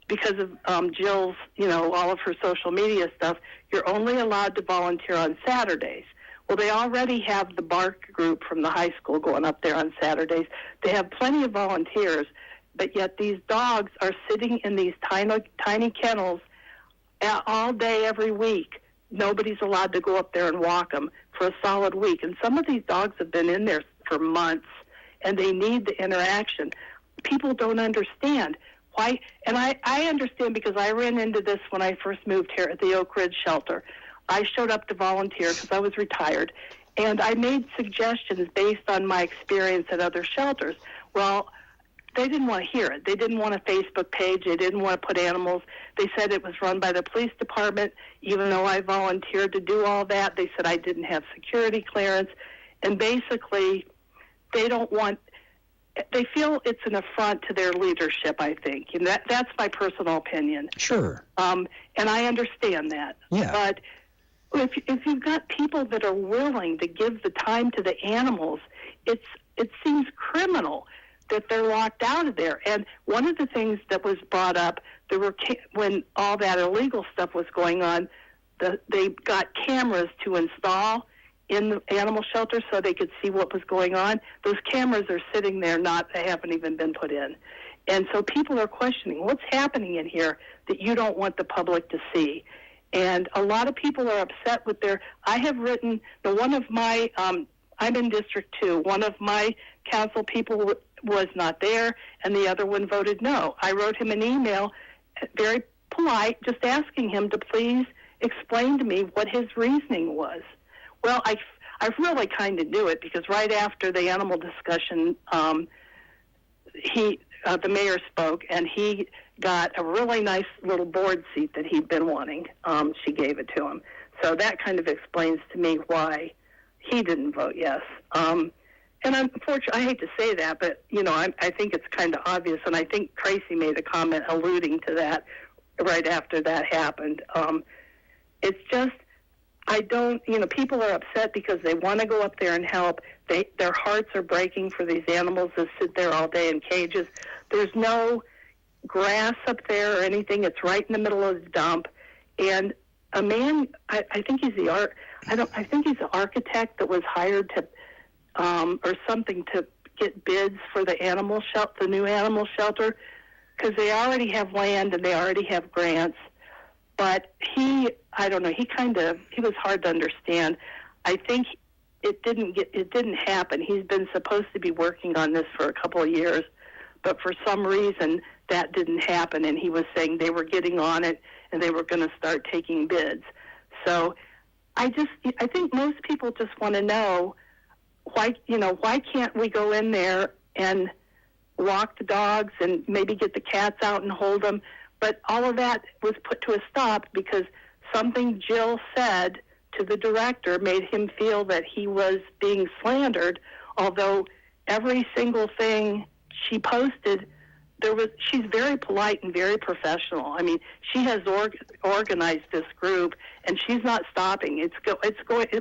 because of Jill's, all of her social media stuff. You're only allowed to volunteer on Saturdays. Well, they already have the BARK group from the high school going up there on Saturdays. They have plenty of volunteers, but yet these dogs are sitting in these tiny kennels all day, every week. Nobody's allowed to go up there and walk them for a solid week. And some of these dogs have been in there for months, and they need the interaction. People don't understand why. And I understand, because I ran into this when I first moved here at the Oak Ridge Shelter. I showed up to volunteer because I was retired, and I made suggestions based on my experience at other shelters. Well, they didn't want to hear it. They didn't want a Facebook page. They didn't want to put animals. They said it was run by the police department. Even though I volunteered to do all that, they said I didn't have security clearance. And basically, they feel it's an affront to their leadership, I think. And that's my personal opinion. Sure. And I understand that. Yeah. But if you've got people that are willing to give the time to the animals, it seems criminal that they're locked out of there. And one of the things that was brought up, when all that illegal stuff was going on, they got cameras to install in the animal shelter so they could see what was going on. Those cameras are sitting there, they haven't even been put in. And so people are questioning, what's happening in here that you don't want the public to see? And a lot of people are upset with I have written, one of my, I'm in District 2, one of my council people was not there, and the other one voted no. I wrote him an email very polite, just asking him to please explain to me what his reasoning was. Well, I really kind of knew it, because right after the animal discussion, the mayor spoke, and he got a really nice little board seat that he'd been wanting. She gave it to him. So that kind of explains to me why he didn't vote yes. And unfortunately, I hate to say that, but, I think it's kind of obvious, and I think Tracy made a comment alluding to that right after that happened. It's just, people are upset because they want to go up there and help. Their hearts are breaking for these animals that sit there all day in cages. There's no grass up there or anything. It's right in the middle of the dump. And a man, I think he's I think he's the architect that was hired to, or something, to get bids for the new animal shelter, because they already have land and they already have grants. But he was hard to understand. I think it didn't happen. He's been supposed to be working on this for a couple of years, but for some reason that didn't happen, and he was saying they were getting on it and they were going to start taking bids. So I think most people just want to know why can't we go in there and walk the dogs and maybe get the cats out and hold them? But all of that was put to a stop because something Jill said to the director made him feel that he was being slandered, although every single thing she posted, she's very polite and very professional. I mean, she has organized this group, and she's not stopping. It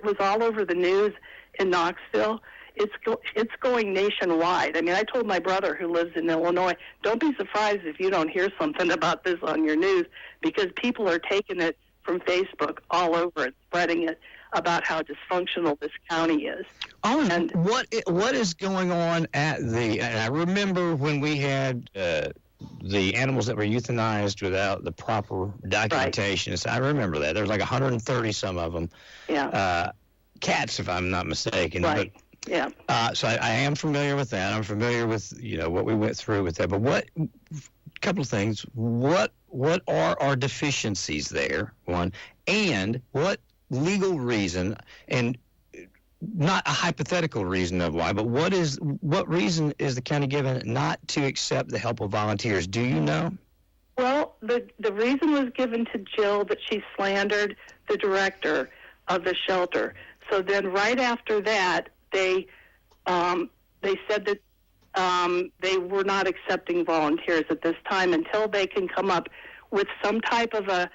was all over the news in Knoxville. It's going nationwide. I mean, I told my brother who lives in Illinois, don't be surprised if you don't hear something about this on your news, because people are taking it from Facebook all over it, spreading it about how dysfunctional this county is. And what is going on at and I remember when we had the animals that were euthanized without the proper documentation. Right. So I remember that. There was like 130 some of them. Yeah. Cats, if I'm not mistaken. Right. But, yeah. So I am familiar with that. I'm familiar with, what we went through with that. But couple of things. What are our deficiencies there, one, and what legal reason, and not a hypothetical reason of why, but what reason is the county given not to accept the help of volunteers? Do you know? Well, the reason was given to Jill that she slandered the director of the shelter. So then right after that, they said that they were not accepting volunteers at this time until they can come up with some type of a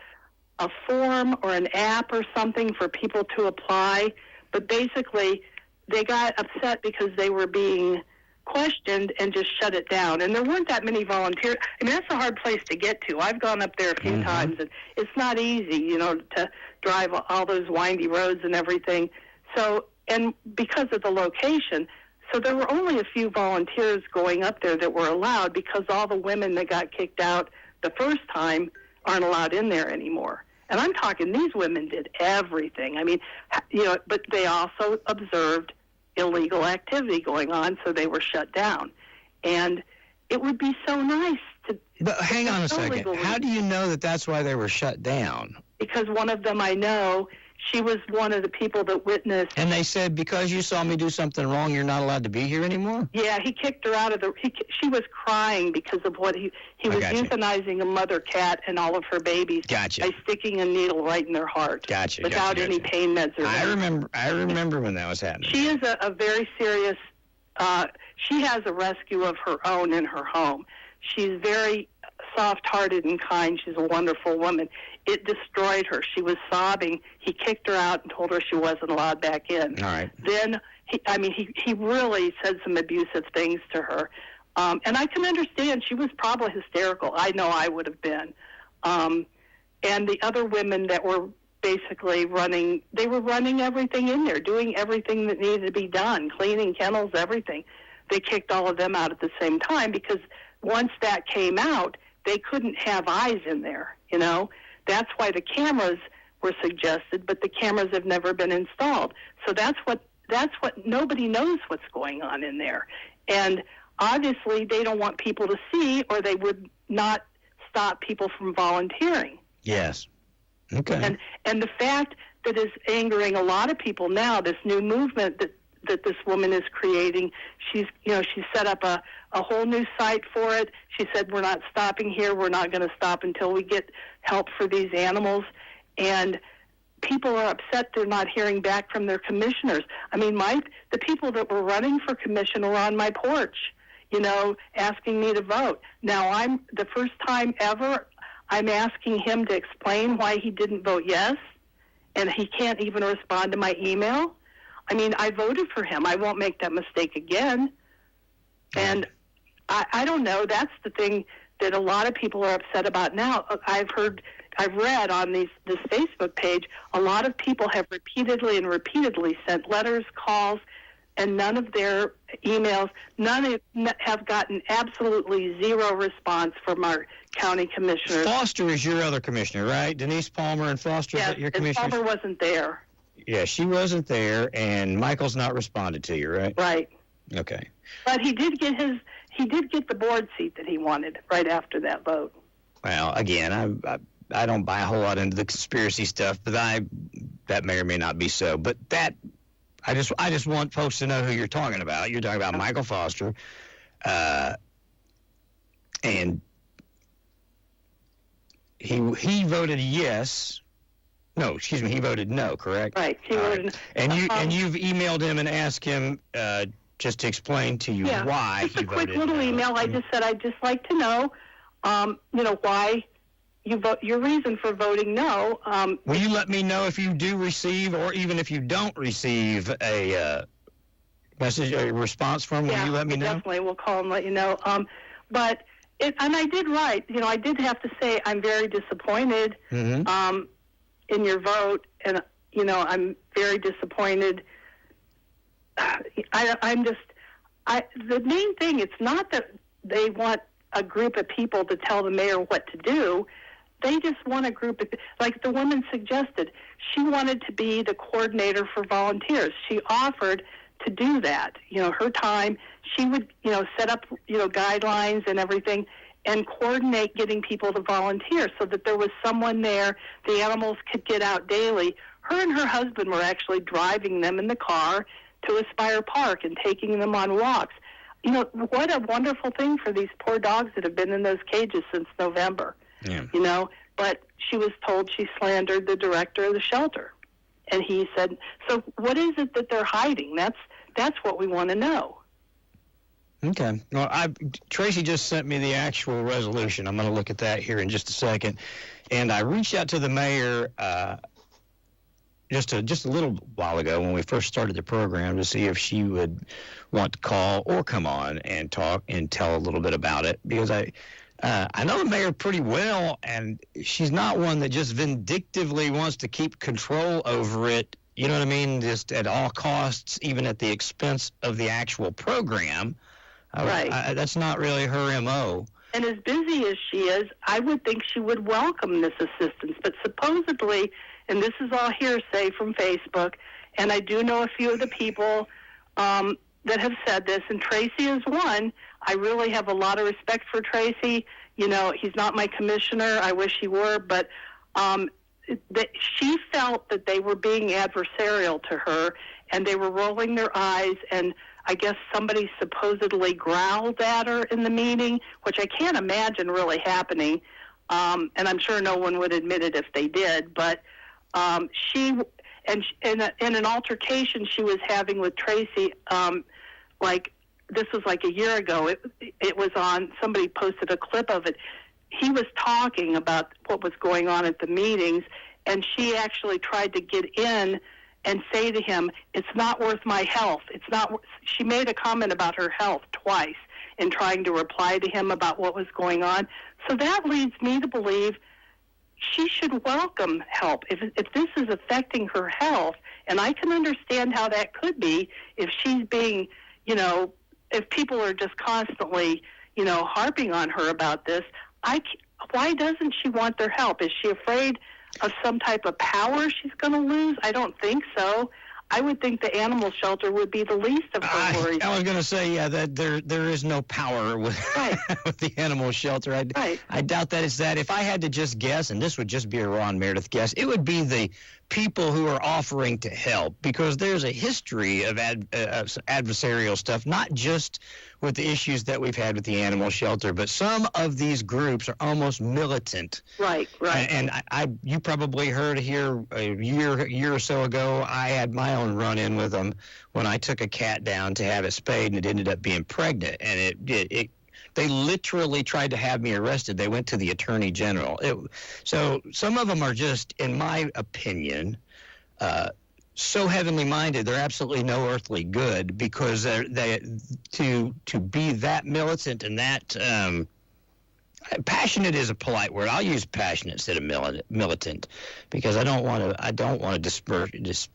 form or an app or something for people to apply. But basically, they got upset because they were being questioned and just shut it down. And there weren't that many volunteers. I mean, that's a hard place to get to. I've gone up there a few times, and it's not easy, to drive all those windy roads and everything. So, and because of the location, so there were only a few volunteers going up there that were allowed, because all the women that got kicked out the first time aren't allowed in there anymore. And I'm talking, these women did everything. I mean, but they also observed illegal activity going on, so they were shut down. And it would be so nice to... But hang on a second. How do you know that that's why they were shut down? Because one of them I know, she was one of the people that witnessed... And they said, because you saw me do something wrong, you're not allowed to be here anymore? Yeah, he kicked her out of the... She was crying because of what he was euthanizing a mother cat and all of her babies by sticking a needle right in their heart without any pain meds or anything. I remember when that was happening. She is a very serious... she has a rescue of her own in her home. She's very soft-hearted and kind. She's a wonderful woman. It destroyed her. She was sobbing. He kicked her out and told her she wasn't allowed back in. All right. Then, he really said some abusive things to her. And I can understand. She was probably hysterical. I know I would have been. And the other women that were basically running everything in there, doing everything that needed to be done, cleaning kennels, everything. They kicked all of them out at the same time, because once that came out, they couldn't have eyes in there, That's why the cameras were suggested, but the cameras have never been installed. So that's what nobody knows what's going on in there. And obviously they don't want people to see, or they would not stop people from volunteering. Yes. Okay. And the fact that is angering a lot of people now, this new movement that this woman is creating, she's set up a whole new site for it. She said, we're not stopping here. We're not going to stop until we get help for these animals. And people are upset they're not hearing back from their commissioners. I mean, the people that were running for commission were on my porch, asking me to vote. Now, I'm the first time ever I'm asking him to explain why he didn't vote yes, and he can't even respond to my email. I mean, I voted for him. I won't make that mistake again. And I don't know. That's the thing that a lot of people are upset about now. I've read on this Facebook page, a lot of people have repeatedly sent letters, calls, and none of their emails, none have gotten absolutely zero response from our county commissioners. Foster is your other commissioner, right? Denise Palmer and Foster, yes, your commissioners? Palmer wasn't there. Yeah, she wasn't there, and Michael's not responded to you, right? Right. Okay. But he did get the board seat that he wanted right after that vote. Well, again, I don't buy a whole lot into the conspiracy stuff, but that may or may not be so. But I just want folks to know who you're talking about. You're talking about Michael Foster, and he voted yes. No, excuse me, he voted no, correct? Right. He voted. And you've emailed him and asked him just to explain to you why he voted no. Just a quick little email. I just said I'd just like to know, why you vote, your reason for voting no. Will you let me know if you do receive, or even if you don't receive a message, a response from him? Will you let me know? Definitely. We'll call and let you know. And I did write. I did have to say I'm very disappointed in your vote, and I'm very disappointed. The main thing, it's not that they want a group of people to tell the mayor what to do. They just want a group of, like the woman suggested, she wanted to be the coordinator for volunteers. She offered to do that. Her time, she would, set up, guidelines and everything and coordinate getting people to volunteer so that there was someone there, the animals could get out daily. Her and her husband were actually driving them in the car to Aspire Park and taking them on walks. What a wonderful thing for these poor dogs that have been in those cages since November. Yeah. But she was told she slandered the director of the shelter. And he said, so what is it that they're hiding? That's what we want to know. Okay. Well, Tracy just sent me the actual resolution. I'm going to look at that here in just a second. And I reached out to the mayor just a little while ago when we first started the program to see if she would want to call or come on and talk and tell a little bit about it, because I know the mayor pretty well, and she's not one that just vindictively wants to keep control over it, you know what I mean, just at all costs, even at the expense of the actual program. Right. That's not really her M.O. And as busy as she is, I would think she would welcome this assistance. But supposedly, and this is all hearsay from Facebook, and I do know a few of the people that have said this, and Tracy is one. I really have a lot of respect for Tracy. He's not my commissioner. I wish he were, but that she felt that they were being adversarial to her, and they were rolling their eyes, and I guess somebody supposedly growled at her in the meeting, which I can't imagine really happening, and I'm sure no one would admit it if they did, but she, and in an altercation she was having with Tracy, this was like a year ago, it was on, somebody posted a clip of it. He was talking about what was going on at the meetings, and she actually tried to get in and say to him, it's not worth my health. She made a comment about her health twice in trying to reply to him about what was going on. So that leads me to believe she should welcome help. If this is affecting her health, and I can understand how that could be if she's being, if people are just constantly, harping on her about this, why doesn't she want their help? Is she afraid of some type of power she's going to lose? I don't think so. I would think the animal shelter would be the least of her worries. I was going to say, yeah, that there is no power with, with the animal shelter. I doubt that it's that. If I had to just guess, and this would just be a Ron Meredith guess, it would be the people who are offering to help, because there's a history of adversarial stuff, not just with the issues that we've had with the animal shelter, but some of these groups are almost militant. Right. And you probably heard here a year or so ago, I had my own run-in with them when I took a cat down to have it spayed, and it ended up being pregnant, and they literally tried to have me arrested. They went to the Attorney General. So some of them are just, in my opinion, so heavenly minded, they're absolutely no earthly good, because to be that militant and that passionate is a polite word. I'll use passionate instead of militant, because I don't want to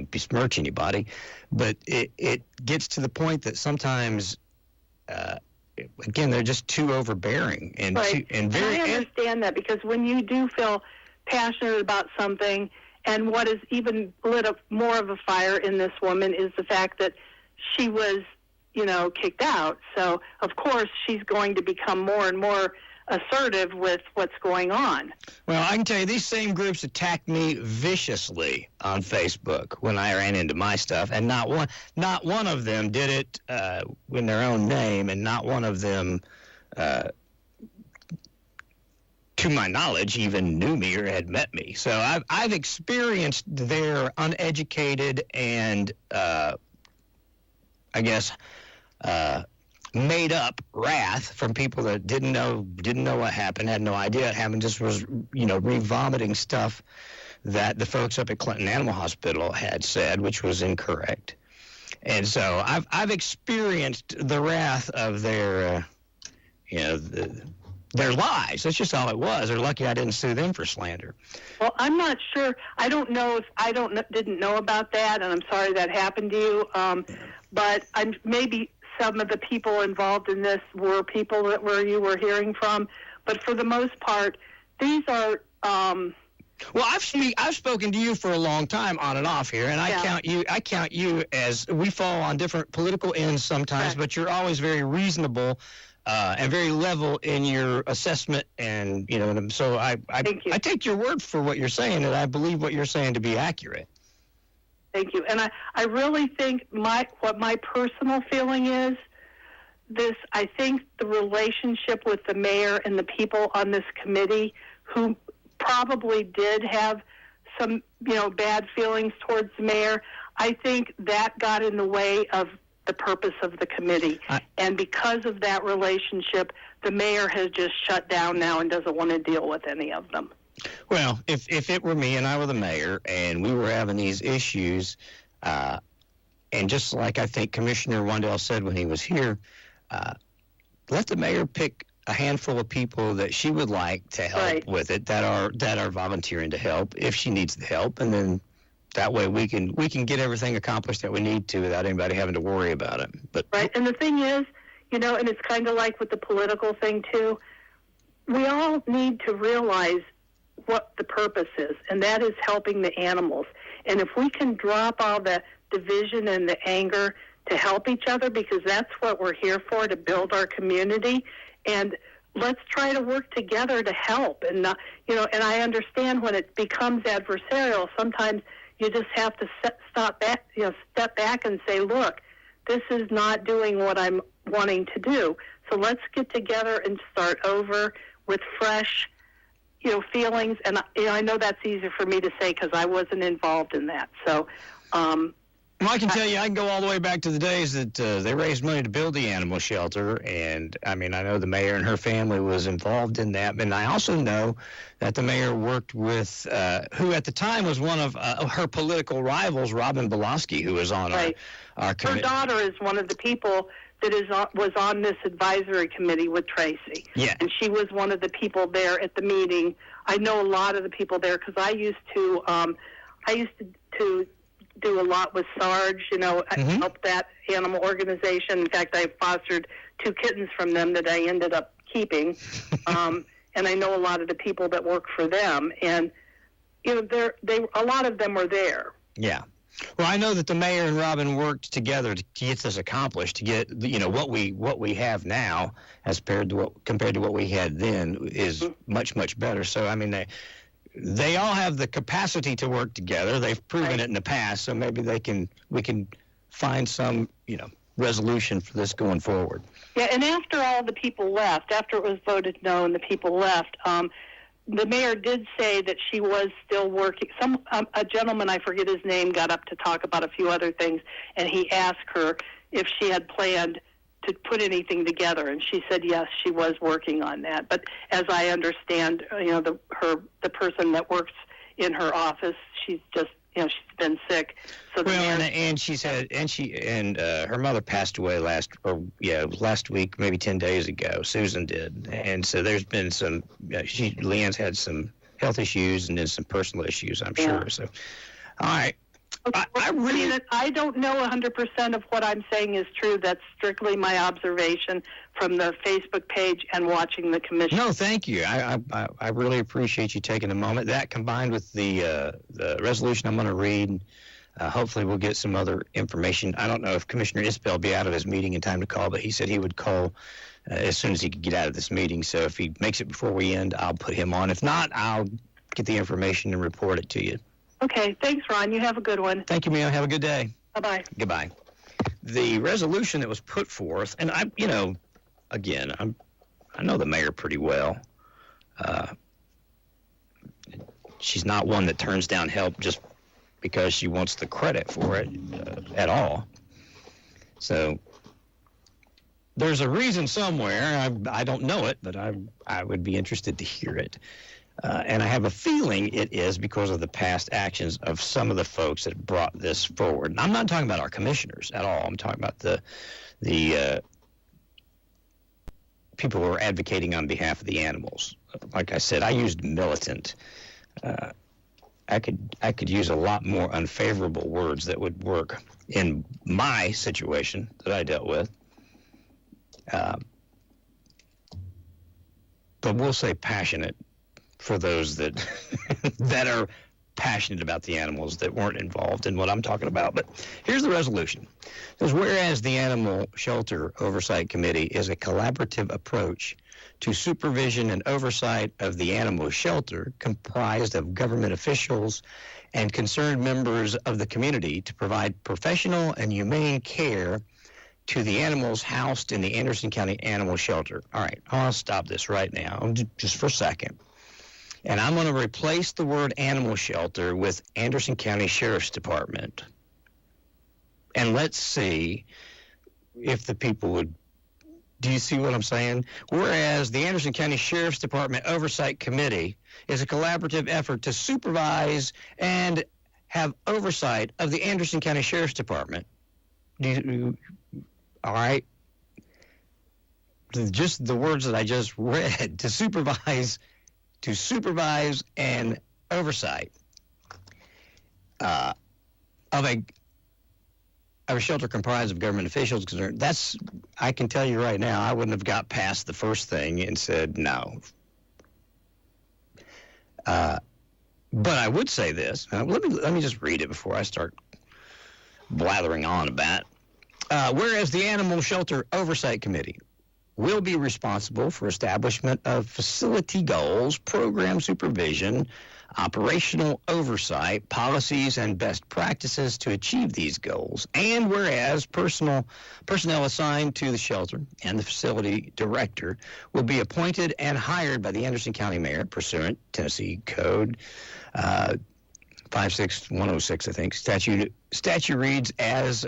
besmirch anybody, but it gets to the point that sometimes. Again, they're just too overbearing and right. And very. I understand that, because when you do feel passionate about something, and what is even lit up more of a fire in this woman is the fact that she was, kicked out. So of course she's going to become more and more assertive with what's going on. Well, I can tell you, these same groups attacked me viciously on Facebook when I ran into my stuff, and not one of them did it in their own name, and not one of them, to my knowledge, even knew me or had met me. So I've experienced their uneducated and I guess made up wrath from people that didn't know what happened, had no idea it happened, just was re-vomiting stuff that the folks up at Clinton Animal Hospital had said, which was incorrect. And so I've experienced the wrath of their lies. That's just all it was. They're lucky I didn't sue them for slander. Well, I'm not sure. I don't know if didn't know about that, and I'm sorry that happened to you. But maybe some of the people involved in this were people where you were hearing from. But for the most part, these are. Well, I've spoken to you for a long time on and off here, and I count you as, we fall on different political ends sometimes, but you're always very reasonable and very level in your assessment, and so I take your word for what you're saying, and I believe what you're saying to be accurate. Thank you. And I really think what my personal feeling is, I think the relationship with the mayor and the people on this committee who probably did have some, bad feelings towards the mayor, I think that got in the way of the purpose of the committee. And because of that relationship, the mayor has just shut down now and doesn't want to deal with any of them. Well, if it were me and I were the mayor and we were having these issues, and just like I think Commissioner Wandell said when he was here, let the mayor pick a handful of people that she would like to help with it, that are volunteering to help if she needs the help, and then that way we can get everything accomplished that we need to without anybody having to worry about it. But right, and the thing is, and it's kind of like with the political thing too, we all need to realize what the purpose is, and that is helping the animals. And if we can drop all the division and the anger to help each other, because that's what we're here for, to build our community, and let's try to work together to help. And and I understand when it becomes adversarial, sometimes you just have to step back and say, look, this is not doing what I'm wanting to do. So let's get together and start over with fresh feelings. And I know that's easier for me to say because I wasn't involved in that. So well, I can tell you, I can go all the way back to the days that they raised money to build the animal shelter. And, I know the mayor and her family was involved in that. And I also know that the mayor worked with who at the time was one of her political rivals, Robin Belowski, who was on our committee. Her daughter is one of the people that was on this advisory committee with Tracy. Yeah. And she was one of the people there at the meeting. I know a lot of the people there because I used to do a lot with Sarge, I helped that animal organization. In fact, I fostered 2 kittens from them that I ended up keeping. And I know a lot of the people that work for them. And, a lot of them were there. Yeah. Well, I know that the mayor and Robin worked together to get this accomplished, to get, what we have now as compared to what we had then is much, much better. So, I mean, they all have the capacity to work together. They've proven it in the past, so maybe we can find some, resolution for this going forward. Yeah, and after all the people left, after it was voted no and the people left, the mayor did say that she was still working. A gentleman, I forget his name, got up to talk about a few other things, and he asked her if she had planned to put anything together, and she said yes, she was working on that. But as I understand, the person that works in her office, she's just she's been sick. So and she said, her mother passed away last week, maybe 10 days ago. Susan did, and so there's been some. Leanne's had some health issues and then some personal issues, I'm sure. So, all right. Okay, I don't know 100% of what I'm saying is true. That's strictly my observation from the Facebook page and watching the commission. No, thank you. I really appreciate you taking a moment. That combined with the resolution I'm going to read, hopefully we'll get some other information. I don't know if Commissioner Isbell will be out of his meeting in time to call, but he said he would call as soon as he could get out of this meeting. So if he makes it before we end, I'll put him on. If not, I'll get the information and report it to you. Okay, thanks, Ron. You have a good one. Thank you, Mia. Have a good day. Bye-bye. Goodbye. The resolution that was put forth, and I know the mayor pretty well. She's not one that turns down help just because she wants the credit for it at all. So there's a reason somewhere. I don't know it, but I would be interested to hear it. And I have a feeling it is because of the past actions of some of the folks that brought this forward. And I'm not talking about our commissioners at all. I'm talking about the people who are advocating on behalf of the animals. Like I said, I used militant. I could use a lot more unfavorable words that would work in my situation that I dealt with. But we'll say passionate for those that that are passionate about the animals that weren't involved in what I'm talking about. But here's the resolution. It says, whereas the Animal Shelter Oversight Committee is a collaborative approach to supervision and oversight of the animal shelter comprised of government officials and concerned members of the community to provide professional and humane care to the animals housed in the Anderson County Animal Shelter. All right, I'll stop this right now, just for a second. And I'm going to replace the word animal shelter with Anderson County Sheriff's Department. And let's see if the people would. Do you see what I'm saying? Whereas the Anderson County Sheriff's Department Oversight Committee is a collaborative effort to supervise and have oversight of the Anderson County Sheriff's Department. All right? Just the words that I just read, to supervise and oversight of a shelter comprised of government officials concerned. I can tell you right now, I wouldn't have got past the first thing and said no. But I would say this. Let me just read it before I start blathering on about. Whereas the Animal Shelter Oversight Committee will be responsible for establishment of facility goals, program supervision, operational oversight, policies, and best practices to achieve these goals. And whereas personnel assigned to the shelter and the facility director will be appointed and hired by the Anderson County Mayor pursuant Tennessee Code 56106, I think. Statute reads as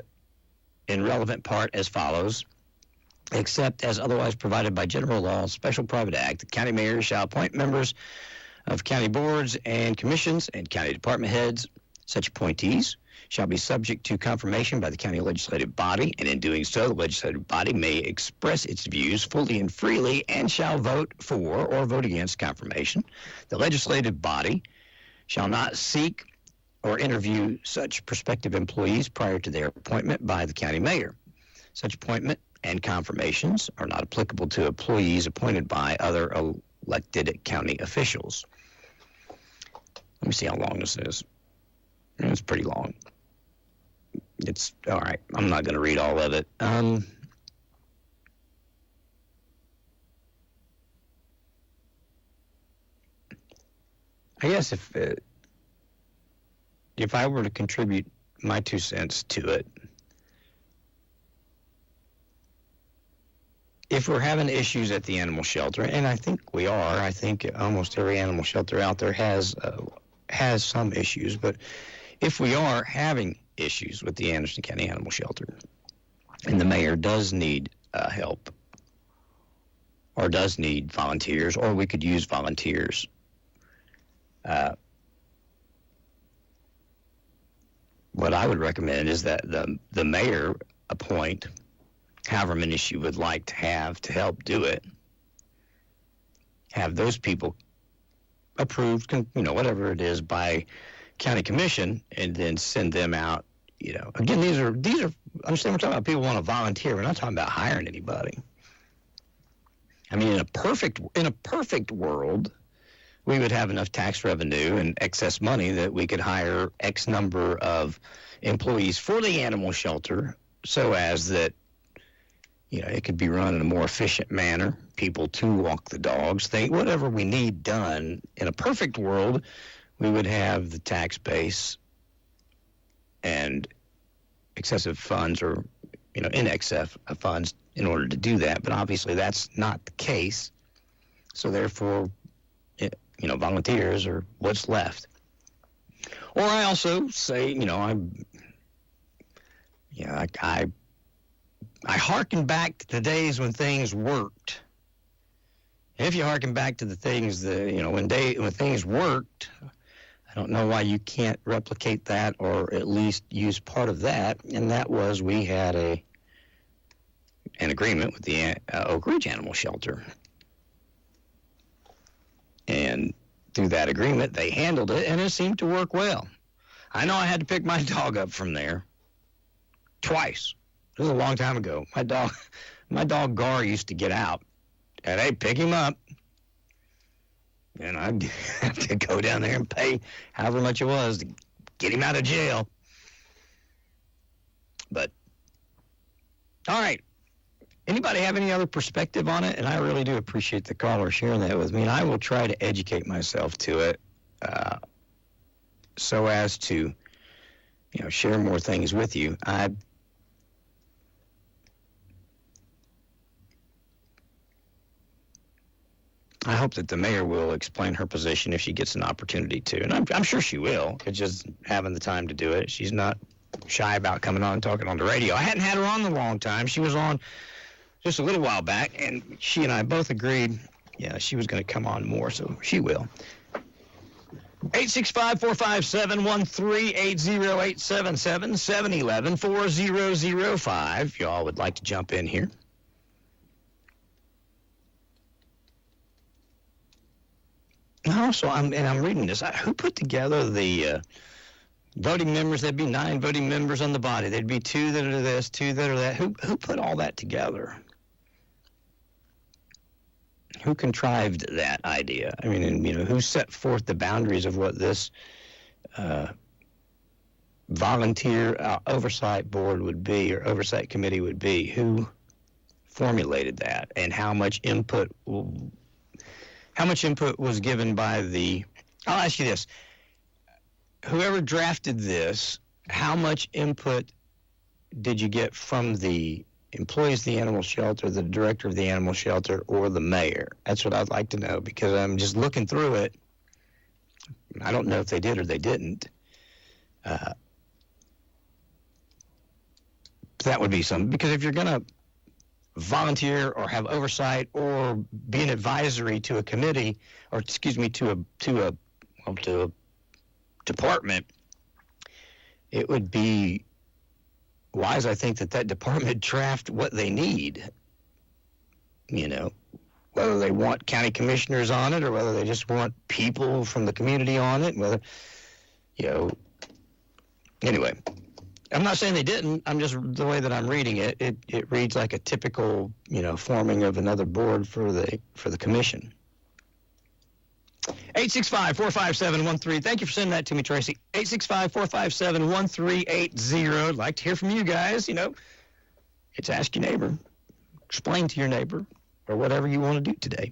in relevant part as follows. Except as otherwise provided by general law, special private act, the county mayor shall appoint members of county boards and commissions and county department heads. Such appointees shall be subject to confirmation by the county legislative body, and in doing so, the legislative body may express its views fully and freely and shall vote for or vote against confirmation. The legislative body shall not seek or interview such prospective employees prior to their appointment by the county mayor. Such appointment and confirmations are not applicable to employees appointed by other elected county officials. Let me see how long this is. It's pretty long. It's all right. I'm not going to read all of it. I guess if I were to contribute my 2 cents to it, if we're having issues at the animal shelter, and I think we are, I think almost every animal shelter out there has some issues, but if we are having issues with the Anderson County Animal Shelter, and the mayor does need help, or does need volunteers, or we could use volunteers, what I would recommend is that the mayor appoint however many she would like to have to help do it, have those people approved, whatever it is, by county commission, and then send them out. Again, these are understand we're talking about people want to volunteer. We're not talking about hiring anybody. I mean, in a perfect world, we would have enough tax revenue and excess money that we could hire X number of employees for the animal shelter, so as that it could be run in a more efficient manner, people to walk the dogs, whatever we need done. In a perfect world, we would have the tax base and excessive funds, or, in excess of funds in order to do that. But obviously that's not the case. So therefore, volunteers are what's left. Or I also say, I hearken back to the days when things worked. And if you hearken back to the things that, when things worked, I don't know why you can't replicate that, or at least use part of that. And that was, we had an agreement with the Oak Ridge Animal Shelter. And through that agreement, they handled it, and it seemed to work well. I know I had to pick my dog up from there twice. It was a long time ago. My dog Gar used to get out, and I'd pick him up, and I'd have to go down there and pay however much it was to get him out of jail. But, all right. Anybody have any other perspective on it? And I really do appreciate the caller sharing that with me, and I will try to educate myself to it so as to, share more things with you. I hope that the mayor will explain her position if she gets an opportunity to, and I'm sure she will. It's just having the time to do it. She's not shy about coming on and talking on the radio. I hadn't had her on in a long time. She was on just a little while back, and she and I both agreed, she was going to come on more, so she will. 865-457-1380, 877-711-4005. Y'all would like to jump in here. Also, I'm reading this. Who put together the voting members? There'd be 9 voting members on the body. There'd be 2 that are this, 2 that are that. Who put all that together? Who contrived that idea? I mean, who set forth the boundaries of what this volunteer oversight board would be, or oversight committee would be? Who formulated that, and how much input was given by I'll ask you this. Whoever drafted this, how much input did you get from the employees of the animal shelter, the director of the animal shelter, or the mayor? That's what I'd like to know, because I'm just looking through it. I don't know if they did or they didn't. That would be something, because if you're going to volunteer or have oversight or be an advisory to a committee, or to a department, it would be wise, I think, that department draft what they need. Whether they want county commissioners on it, or whether they just want people from the community on it, whether, anyway. I'm not saying they didn't. I'm just, the way that I'm reading it, it reads like a typical, forming of another board for the commission. 865-457-13. Thank you for sending that to me, Tracy. 865-457-1380. I'd like to hear from you guys. It's Ask Your Neighbor. Explain to your neighbor, or whatever you want to do today.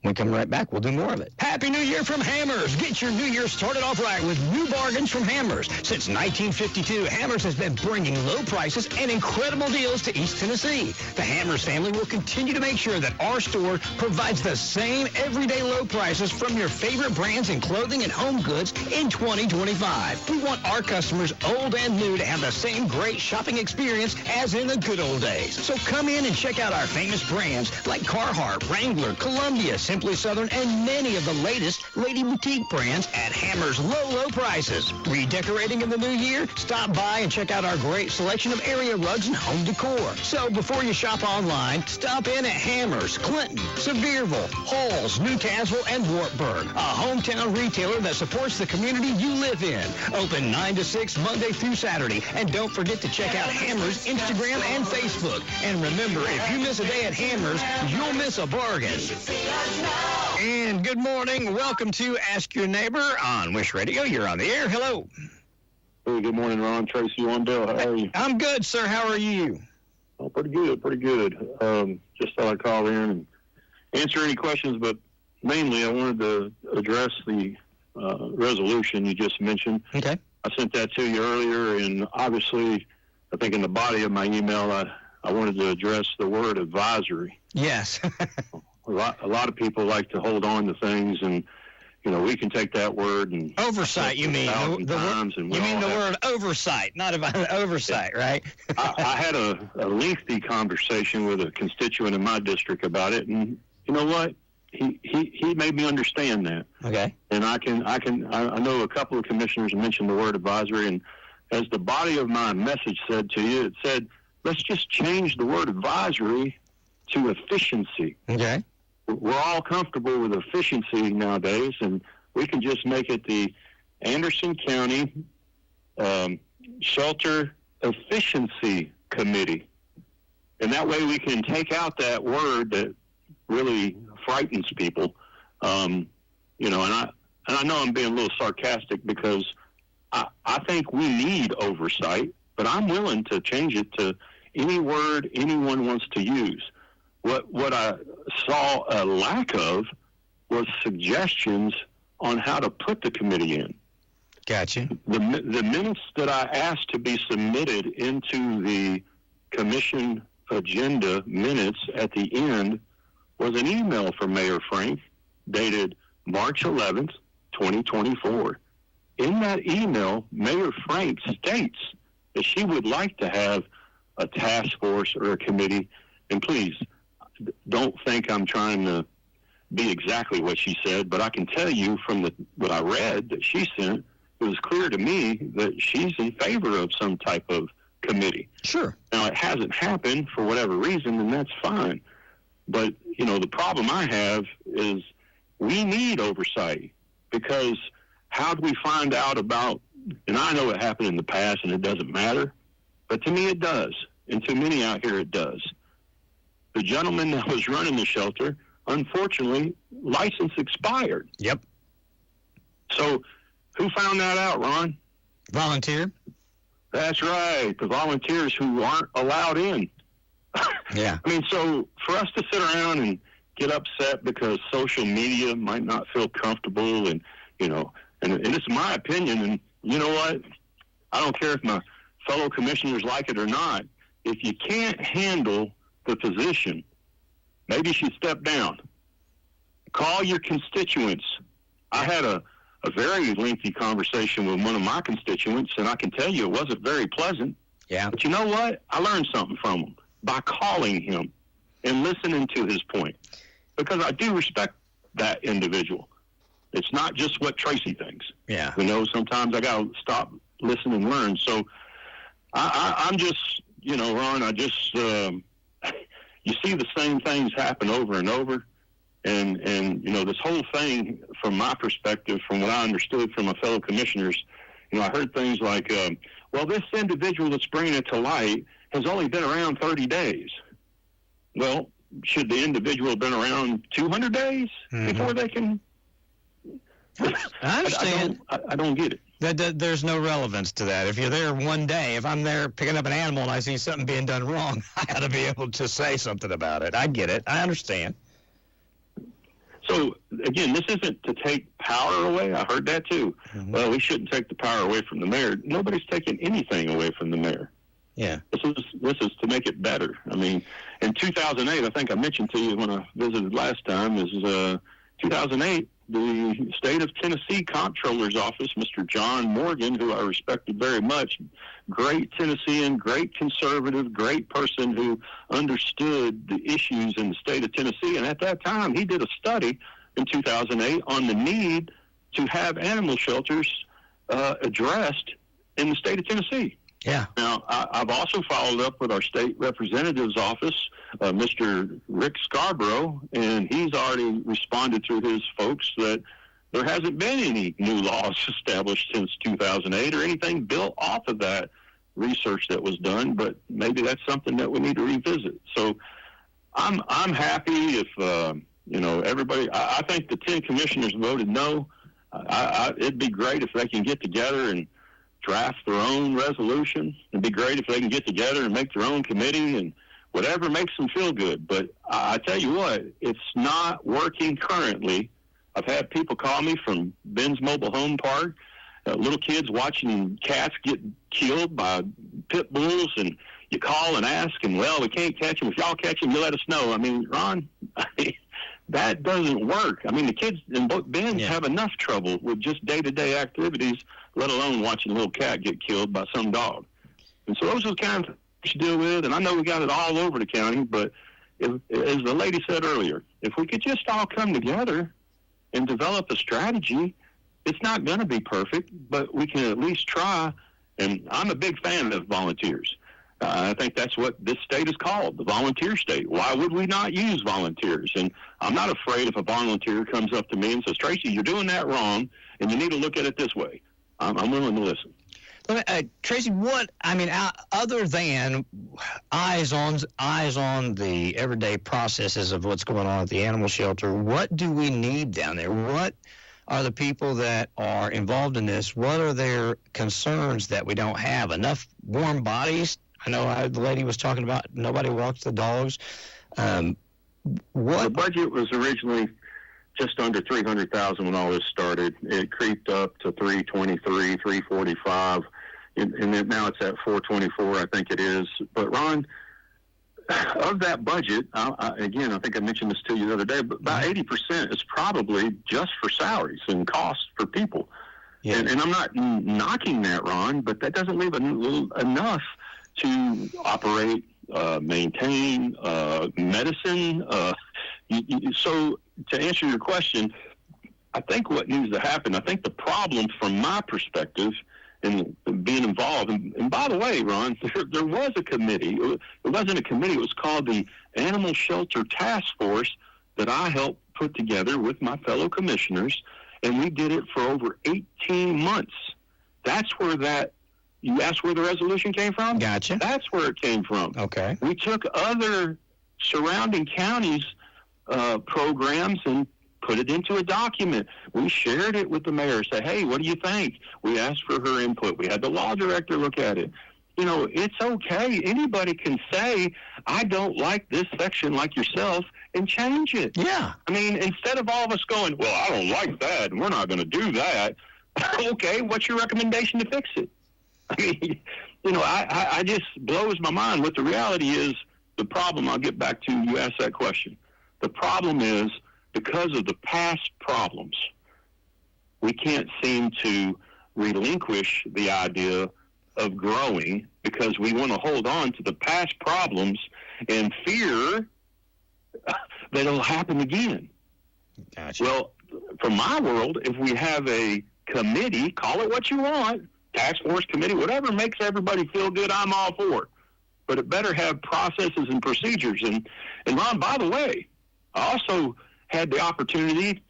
When we come right back, we'll do more of it. Happy New Year from Hammers. Get your New Year started off right with new bargains from Hammers. Since 1952, Hammers has been bringing low prices and incredible deals to East Tennessee. The Hammers family will continue to make sure that our store provides the same everyday low prices from your favorite brands in clothing and home goods in 2025. We want our customers, old and new, to have the same great shopping experience as in the good old days. So come in and check out our famous brands like Carhartt, Wrangler, Columbia, Simply Southern, and many of the latest Lady Boutique brands at Hammers' low prices. Redecorating in the new year? Stop by and check out our great selection of area rugs and home decor. So before you shop online, stop in at Hammers, Clinton, Sevierville, Halls, New Tazewell, and Wartburg, a hometown retailer that supports the community you live in. Open 9 to 6 Monday through Saturday. And don't forget to check out Hammers' Instagram and Facebook. And remember, if you miss a day at Hammers, you'll miss a bargain. And good morning. Welcome to Ask Your Neighbor on WYSH Radio. You're on the air. Hello. Hey, good morning, Ron. Tracy Wandell. How are you? I'm good, sir. How are you? Oh, pretty good. Just thought I'd call in and answer any questions, but mainly I wanted to address the resolution you just mentioned. Okay. I sent that to you earlier, and obviously, I think in the body of my email, I wanted to address the word advisory. Yes. A lot of people like to hold on to things, and we can take that word and oversight. You mean the word oversight, not about oversight, right? I had a lengthy conversation with a constituent in my district about it, and you know what? He made me understand that. Okay. And I know a couple of commissioners mentioned the word advisory, and as the body of my message said to you, it said, let's just change the word advisory to efficiency. Okay. We're all comfortable with efficiency nowadays, and we can just make it the Anderson County Shelter Efficiency Committee. And that way we can take out that word that really frightens people. And I know I'm being a little sarcastic because I think we need oversight, but I'm willing to change it to any word anyone wants to use. What I saw a lack of was suggestions on how to put the committee in. Gotcha. The minutes that I asked to be submitted into the commission agenda minutes at the end was an email from Mayor Frank dated March 11th, 2024. In that email, Mayor Frank states that she would like to have a task force or a committee, and please, don't think I'm trying to be exactly what she said, but I can tell you from what I read that she sent, it was clear to me that she's in favor of some type of committee. Sure. Now, it hasn't happened for whatever reason, and that's fine. But, the problem I have is we need oversight, because how do we find out about, and I know it happened in the past and it doesn't matter, but to me it does, and to many out here it does. The gentleman that was running the shelter, unfortunately, license expired. Yep. So who found that out, Ron? Volunteer. That's right. The volunteers who aren't allowed in. Yeah. I mean, so for us to sit around and get upset because social media might not feel comfortable and it's my opinion, and you know what? I don't care if my fellow commissioners like it or not. If you can't handle the position, maybe you should step down. Call your constituents. I had a very lengthy conversation with one of my constituents, and I can tell you it wasn't very pleasant. Yeah. But you know what? I learned something from him by calling him and listening to his point, because I do respect that individual. It's not just what Tracy thinks. Yeah. Sometimes I got to stop, listen, and learn. So I'm just, Ron, you see the same things happen over and over. And this whole thing, from my perspective, from what I understood from my fellow commissioners, I heard things like, this individual that's bringing it to light has only been around 30 days. Well, should the individual have been around 200 days before they can I understand. I don't get it. There's no relevance to that. If you're there one day, if I'm there picking up an animal and I see something being done wrong, I got to be able to say something about it. I get it. I understand. So, again, this isn't to take power away. I heard that, too. Mm-hmm. Well, we shouldn't take the power away from the mayor. Nobody's taking anything away from the mayor. Yeah. This is to make it better. I mean, in 2008, I think I mentioned to you when I visited last time, is 2008, the state of Tennessee Comptroller's Office, Mr. John Morgan, who I respected very much, great Tennessean, great conservative, great person who understood the issues in the state of Tennessee. And at that time, he did a study in 2008 on the need to have animal shelters addressed in the state of Tennessee. Yeah. Now, I've also followed up with our state representative's office, Mr. Rick Scarborough, and he's already responded to his folks that there hasn't been any new laws established since 2008 or anything built off of that research that was done, but maybe that's something that we need to revisit. So I'm happy if, everybody, I think the 10 commissioners voted no. It'd be great if they can get together and draft their own resolution. It'd be great if they can get together and make their own committee and whatever makes them feel good. But I tell you what, it's not working currently. I've had people call me from Ben's Mobile Home Park, little kids watching cats get killed by pit bulls, and you call and ask, and, well, we can't catch them. If y'all catch them, you let us know. I mean, Ron, that doesn't work. I mean, the kids in Bend have enough trouble with just day-to-day activities, let alone watching a little cat get killed by some dog. And so those are the kind of things to deal with, and I know we got it all over the county, but as the lady said earlier, if we could just all come together and develop a strategy, it's not going to be perfect, but we can at least try. And I'm a big fan of volunteers. I think that's what this state is called, the volunteer state. Why would we not use volunteers? And I'm not afraid if a volunteer comes up to me and says, Tracy, you're doing that wrong, and you need to look at it this way. I'm willing to listen. Tracy, other than eyes on the everyday processes of what's going on at the animal shelter, what do we need down there? What are the people that are involved in this? What are their concerns that we don't have? Enough warm bodies? I know the lady was talking about nobody walks the dogs. The budget was originally just under $300,000 when all this started. It creeped up to $323, $345, and now it's at $424, I think it is. But Ron, of that budget, again, I think I mentioned this to you the other day, but about 80% is probably just for salaries and costs for people. Yeah. And I'm not knocking that, Ron, but that doesn't leave enough to operate, maintain, medicine. So to answer your question, I think what needs to happen, I think the problem from my perspective in being involved, and by the way, Ron, there was a committee. It wasn't a committee. It was called the Animal Shelter Task Force that I helped put together with my fellow commissioners, and we did it for over 18 months. That's where you asked where the resolution came from? Gotcha. That's where it came from. Okay. We took other surrounding counties' programs and put it into a document. We shared it with the mayor, say, hey, what do you think? We asked for her input. We had the law director look at it. It's okay. Anybody can say, I don't like this section like yourself, and change it. Yeah. I mean, instead of all of us going, well, I don't like that, and we're not going to do that. Okay, what's your recommendation to fix it? I mean, I just blows my mind. What the reality is, the problem, I'll get back to, you asked that question. The problem is, because of the past problems, we can't seem to relinquish the idea of growing because we want to hold on to the past problems and fear that it'll happen again. Gotcha. Well, from my world, if we have a committee, call it what you want, task force committee, whatever makes everybody feel good, I'm all for it. But it better have processes and procedures. And Ron, by the way, I also had the opportunity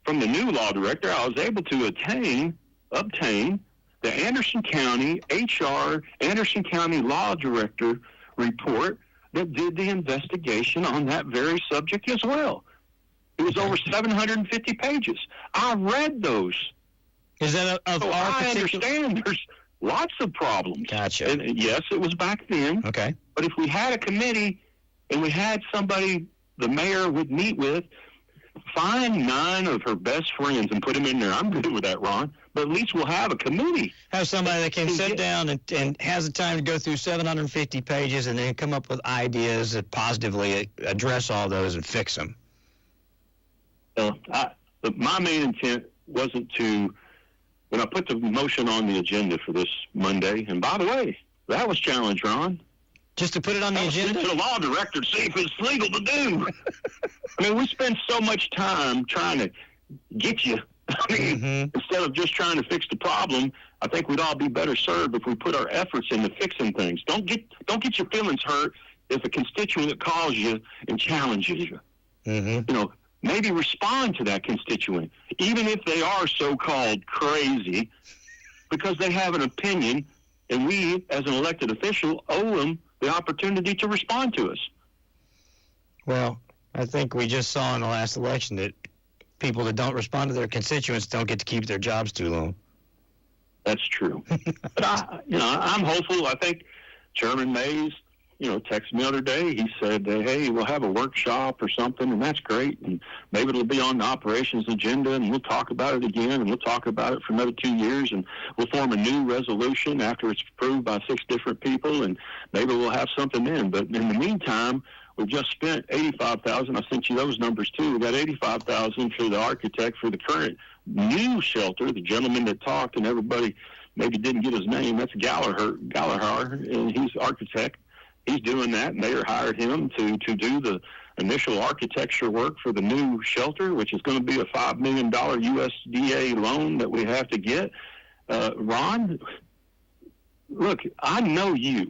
from the new law director, I was able to obtain the Anderson County HR, Anderson County Law Director report that did the investigation on that very subject as well. It was over 750 pages. I read those. Is that of so our I particular... understand there's lots of problems. Gotcha. And yes, it was back then. Okay. But if we had a committee and we had somebody the mayor would meet with, find 9 of her best friends and put them in there. I'm good with that, Ron. But at least we'll have a committee. Have somebody that can sit down and has the time to go through 750 pages and then come up with ideas that positively address all those and fix them. My main intent wasn't to, when I put the motion on the agenda for this Monday, and by the way, that was challenged, Ron. Just to put it on the agenda? To the law director to see if it's legal to do. I mean, we spend so much time trying to get you. I mean, instead of just trying to fix the problem, I think we'd all be better served if we put our efforts into fixing things. Don't get your feelings hurt if a constituent calls you and challenges you. You know, maybe respond to that constituent, even if they are so-called crazy, because they have an opinion, and we, as an elected official, owe them the opportunity to respond to us. Well, I think we just saw in the last election that people that don't respond to their constituents don't get to keep their jobs too long. That's true. But I'm hopeful. I think Chairman Mays, texted me the other day. He said, hey, we'll have a workshop or something, and that's great. And maybe it'll be on the operations agenda, and we'll talk about it again, and we'll talk about it for another 2 years, and we'll form a new resolution after it's approved by 6 different people, and maybe we'll have something then. But in the meantime, we've just spent $85,000. I sent you those numbers, too. We got $85,000 for the architect for the current new shelter, the gentleman that talked, and everybody maybe didn't get his name. That's Gallagher, and he's architect. He's doing that. Mayor hired him to do the initial architecture work for the new shelter, which is going to be a $5 million USDA loan that we have to get. Ron, look, I know you.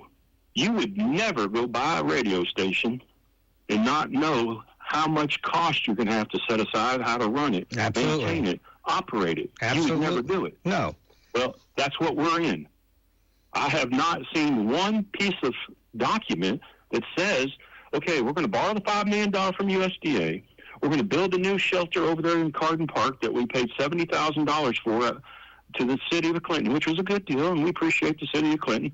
You would never go buy a radio station and not know how much cost you're going to have to set aside, how to run it, maintain it, operate it. Absolutely. You would never do it. No. Well, that's what we're in. I have not seen one piece of document that says, okay, we're going to borrow the $5 million from USDA. We're going to build a new shelter over there in Carden Park that we paid $70,000 for to the city of Clinton, which was a good deal, and we appreciate the city of Clinton.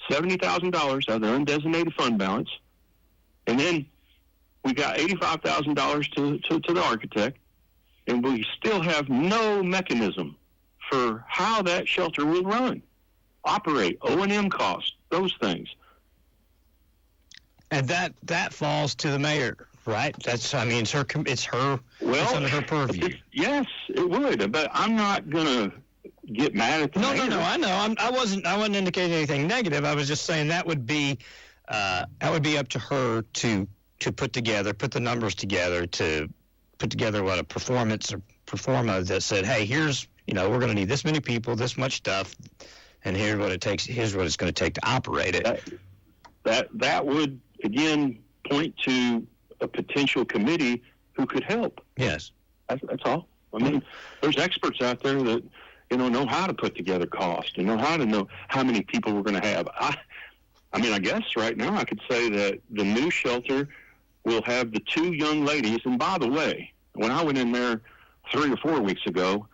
$70,000 out of their undesignated fund balance. And then we got $85,000 to the architect, and we still have no mechanism for how that shelter will run, operate, O&M costs, those things. And that falls to the mayor, right? It's her. Well, it's under her purview. Yes, it would. But I'm not gonna get mad at the mayor. No. I know. I wasn't indicating anything negative. I was just saying that would be up to her to put the numbers together, to put together what a performance or performa that said, hey, here's we're going to need this many people, this much stuff, and here's what it takes. Here's what it's going to take to operate it. That would, again, point to a potential committee who could help. Yes. That's all. I mean, there's experts out there that, know how to put together cost and know how many people we're going to have. I guess right now I could say that the new shelter will have the 2 young ladies. And by the way, when I went in there 3 or 4 weeks ago,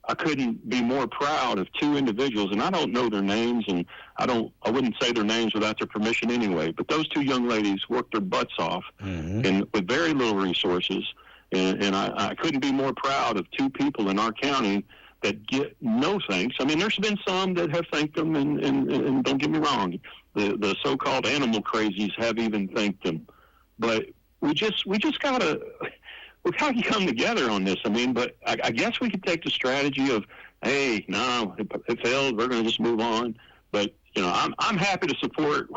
I couldn't be more proud of 2 individuals, and I don't know their names, and I wouldn't say their names without their permission anyway, but those 2 young ladies worked their butts off and with very little resources, and I couldn't be more proud of 2 people in our county that get no thanks. I mean, there's been some that have thanked them, and don't get me wrong, the so-called animal crazies have even thanked them, but we just gotta come together on this. I mean, but I guess we could take the strategy of, hey, no, it failed. We're going to just move on. But I'm happy to support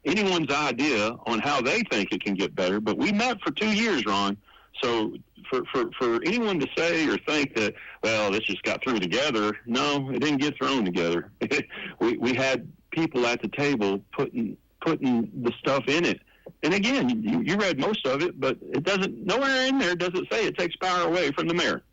anyone's idea on how they think it can get better. But we met for 2 years, Ron. So for anyone to say or think that, well, this just got thrown together, no, it didn't get thrown together. we had people at the table putting the stuff in it. And again, you read most of it, but it doesn't. Nowhere in there does it say it takes power away from the mayor.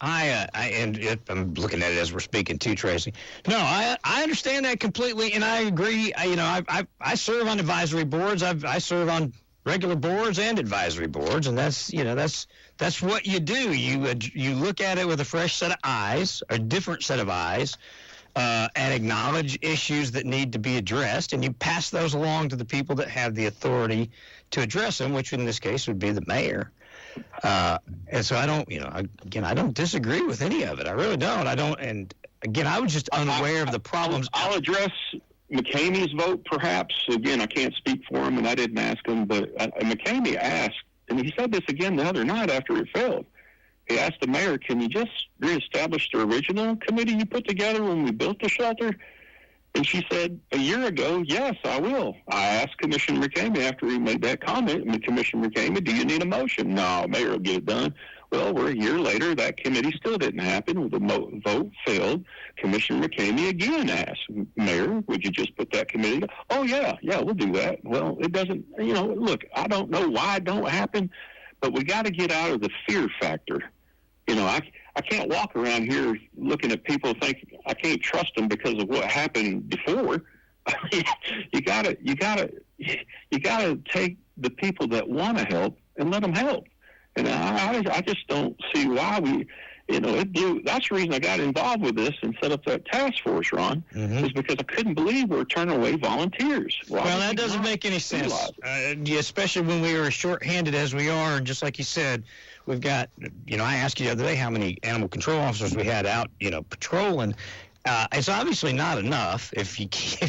I'm looking at it as we're speaking too, Tracy. No, I understand that completely, and I agree. I serve on advisory boards. I serve on regular boards and advisory boards, and that's what you do. You look at it with a fresh set of eyes, a different set of eyes, and acknowledge issues that need to be addressed, and you pass those along to the people that have the authority to address them, which in this case would be the mayor. And so I don't, I don't disagree with any of it. I really don't. And again, I was just unaware of the problems. I'll address McCamey's vote, perhaps. Again, I can't speak for him, and I didn't ask him, but McCamey asked, and he said this again the other night after it failed. He asked the mayor, can you just reestablish the original committee you put together when we built the shelter? And she said, a year ago, yes, I will. I asked Commissioner McCamey after he made that comment, and Commissioner McCamey, do you need a motion? No, Mayor will get it done. Well, we're a year later. That committee still didn't happen. The vote failed. Commissioner McCamey again asked, Mayor, would you just put that committee? Oh, yeah, we'll do that. Well, it doesn't, look, I don't know why it don't happen, but we got to get out of the fear factor. I can't walk around here looking at people thinking I can't trust them because of what happened before. You gotta take the people that want to help and let them help. And I just don't see why that's the reason I got involved with this and set up that task force, Ron, is because I couldn't believe we were turning away volunteers. Well, that doesn't make any sense, especially when we are as short-handed as we are. And just like you said, we've got, I asked you the other day how many animal control officers we had out, patrolling. It's obviously not enough if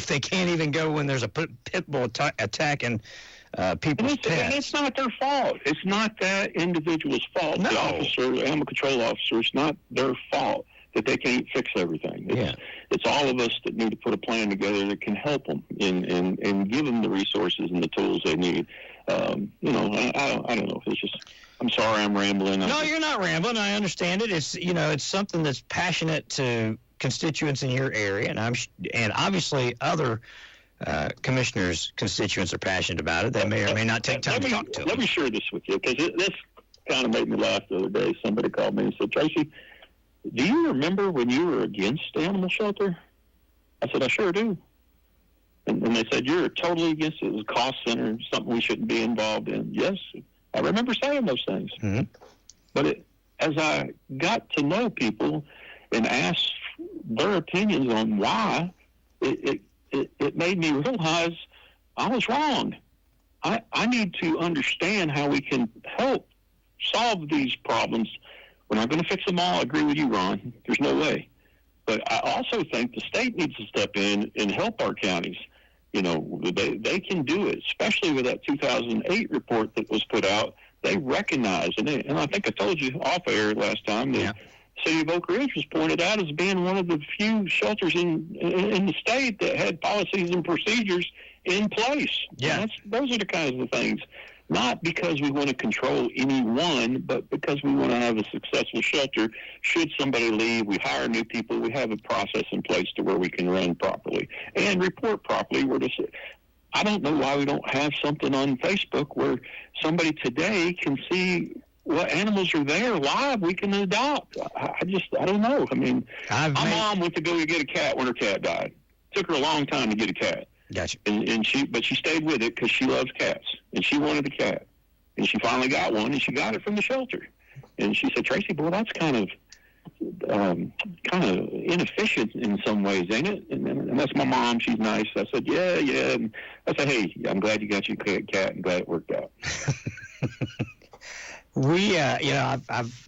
they can't even go when there's a pit bull attacking people's pets. And it's not their fault. It's not that individual's fault. No. The animal control officer, it's not their fault that they can't fix everything. It's all of us that need to put a plan together that can help them and give them the resources and the tools they need. I don't know. It's just, I'm sorry I'm rambling. No, you're not rambling. I understand it. It's, it's something that's passionate to constituents in your area, and obviously other commissioners' constituents are passionate about it. They may or may not take time to talk to them. Let me share this with you, because this kind of made me laugh the other day. Somebody called me and said, Tracy, do you remember when you were against animal shelter? I said, I sure do. And they said, you're totally against it. It was a cost center, something we shouldn't be involved in. Yes, I remember saying those things. Mm-hmm. But as I got to know people and asked their opinions on why, it made me realize I was wrong. I need to understand how we can help solve these problems. We're not going to fix them all. I agree with you, Ron. There's no way. But I also think the state needs to step in and help our counties. They can do it, especially with that 2008 report that was put out. They recognize, and I think I told you off air last time, that City of Oak Ridge was pointed out as being one of the few shelters in the state that had policies and procedures in place. Yeah. Those are the kinds of things, not because we want to control anyone, but because we want to have a successful shelter. Should somebody leave, we hire new people. We have a process in place to where we can run properly and report properly. I don't know why we don't have something on Facebook where somebody today can see what animals are there live we can adopt. I don't know. I mean, my mom went to go get a cat when her cat died. Took her a long time to get a cat. Gotcha. But she stayed with it because she loves cats, and she wanted the cat. And she finally got one, and she got it from the shelter. And she said, Tracy, boy, that's kind of inefficient in some ways, ain't it? And that's my mom. She's nice. I said, yeah. And I said, hey, I'm glad you got your cat, and glad it worked out.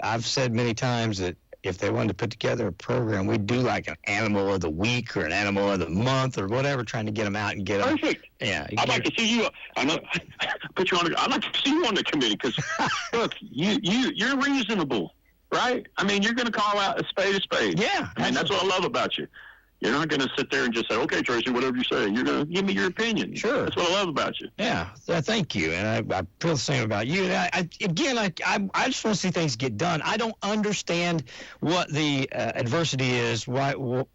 I've said many times that if they wanted to put together a program, we'd do like an animal of the week or an animal of the month or whatever, trying to get them out and get them. Perfect. Yeah. I'd like to see you. I know. Put you on. I'd like to see you on the committee because look, you're reasonable, right? I mean, you're going to call out a spade a spade. Yeah. I mean, that's what I love about you. You're not going to sit there and just say, okay, Tracy, whatever you say. You're going to give me your opinion. Sure. That's what I love about you. Yeah, thank you. And I feel the same about you. And I just want to see things get done. I don't understand what the adversity is, what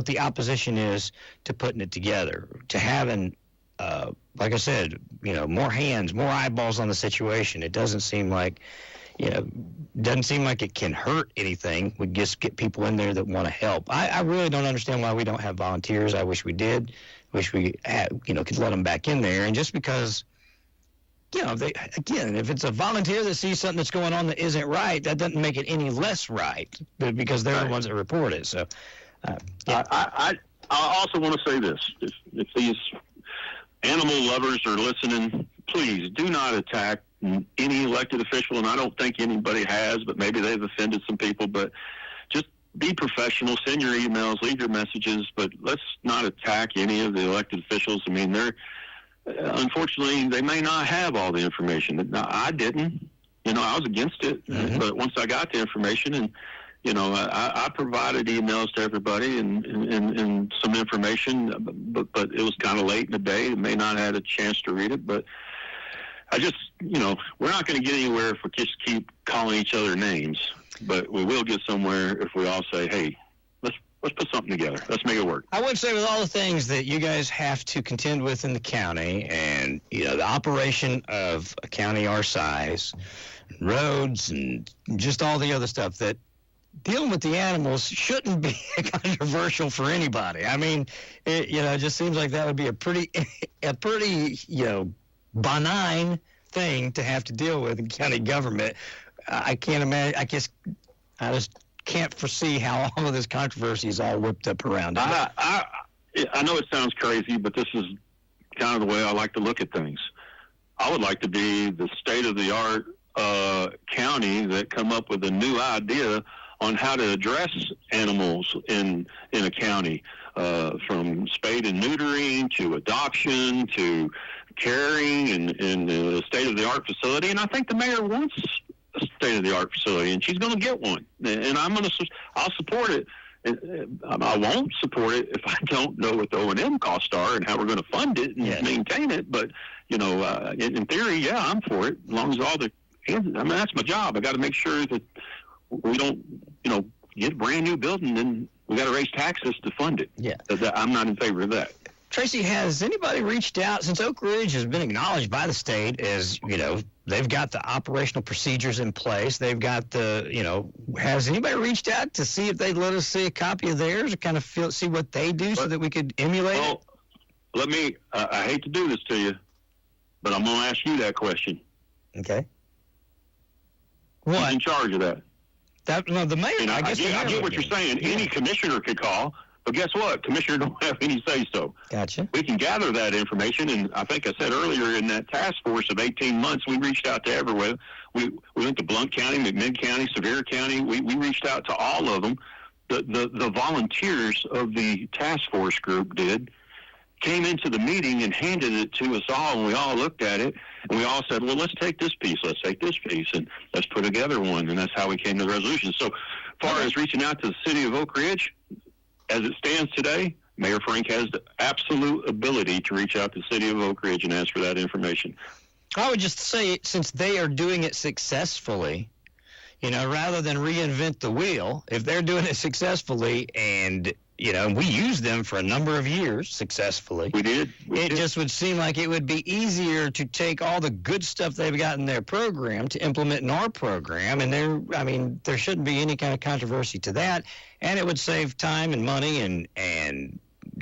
the opposition is to putting it together, to having, like I said, more hands, more eyeballs on the situation. It doesn't seem like it can hurt anything. We just get people in there that want to help. I really don't understand why we don't have volunteers. I wish we did. Wish we had, could let them back in there. And just because if it's a volunteer that sees something that's going on that isn't right, that doesn't make it any less right because they're the ones that report it. So, I also want to say this: if these animal lovers are listening, please do not attack any elected official, and I don't think anybody has, but maybe they've offended some people. But just be professional, send your emails, leave your messages, but let's not attack any of the elected officials. I mean, unfortunately, they may not have all the information. Now, I didn't. I was against it, but once I got the information, and I provided emails to everybody and some information, but it was kind of late in the day. They may not have had a chance to read it, but I just, we're not going to get anywhere if we just keep calling each other names, but we will get somewhere if we all say, hey, let's put something together. Let's make it work. I would say with all the things that you guys have to contend with in the county and, the operation of a county our size, roads and just all the other stuff, that dealing with the animals shouldn't be controversial for anybody. I mean, it just seems like that would be a pretty, benign thing to have to deal with in county government. I can't imagine. I just can't foresee how all of this controversy is all whipped up around it. I know it sounds crazy, but this is kind of the way I like to look at things. I would like to be the state-of-the-art county that come up with a new idea on how to address animals in a county, from spade and neutering to adoption to caring in a state-of-the-art facility. And I think the mayor wants a state-of-the-art facility, and she's going to get one. And I'll support it. I won't support it if I don't know what the O&M costs are and how we're going to fund it and maintain it. But, in theory, I'm for it, as long as that's my job. I got to make sure that we don't, get a brand new building and we got to raise taxes to fund it. Yeah. I'm not in favor of that. Tracy, has anybody reached out, since Oak Ridge has been acknowledged by the state as, they've got the operational procedures in place, they've got has anybody reached out to see if they'd let us see a copy of theirs or kind of see what they do so that we could emulate it? I hate to do this to you, but I'm going to ask you that question. Okay. What? Who's in charge of that? The mayor, I guess. I get what you're saying. Yeah. Any commissioner could call, but guess what? Commissioner don't have any say-so. Gotcha. We can gather that information, and I think I said earlier in that task force of 18 months, we reached out to everywhere. We went to Blount County, McMinn County, Sevier County. We reached out to all of them. The volunteers of the task force group came into the meeting and handed it to us all, and we all looked at it, and we all said, well, let's take this piece, and let's put together one, and that's how we came to the resolution. So far as reaching out to the city of Oak Ridge, as it stands today, Mayor Frank has the absolute ability to reach out to the city of Oak Ridge and ask for that information. I would just say, since they are doing it successfully, rather than reinvent the wheel, if they're doing it successfully and we used them for a number of years successfully. We did. Just would seem like it would be easier to take all the good stuff they've got in their program to implement in our program. And there shouldn't be any kind of controversy to that. And it would save time and money and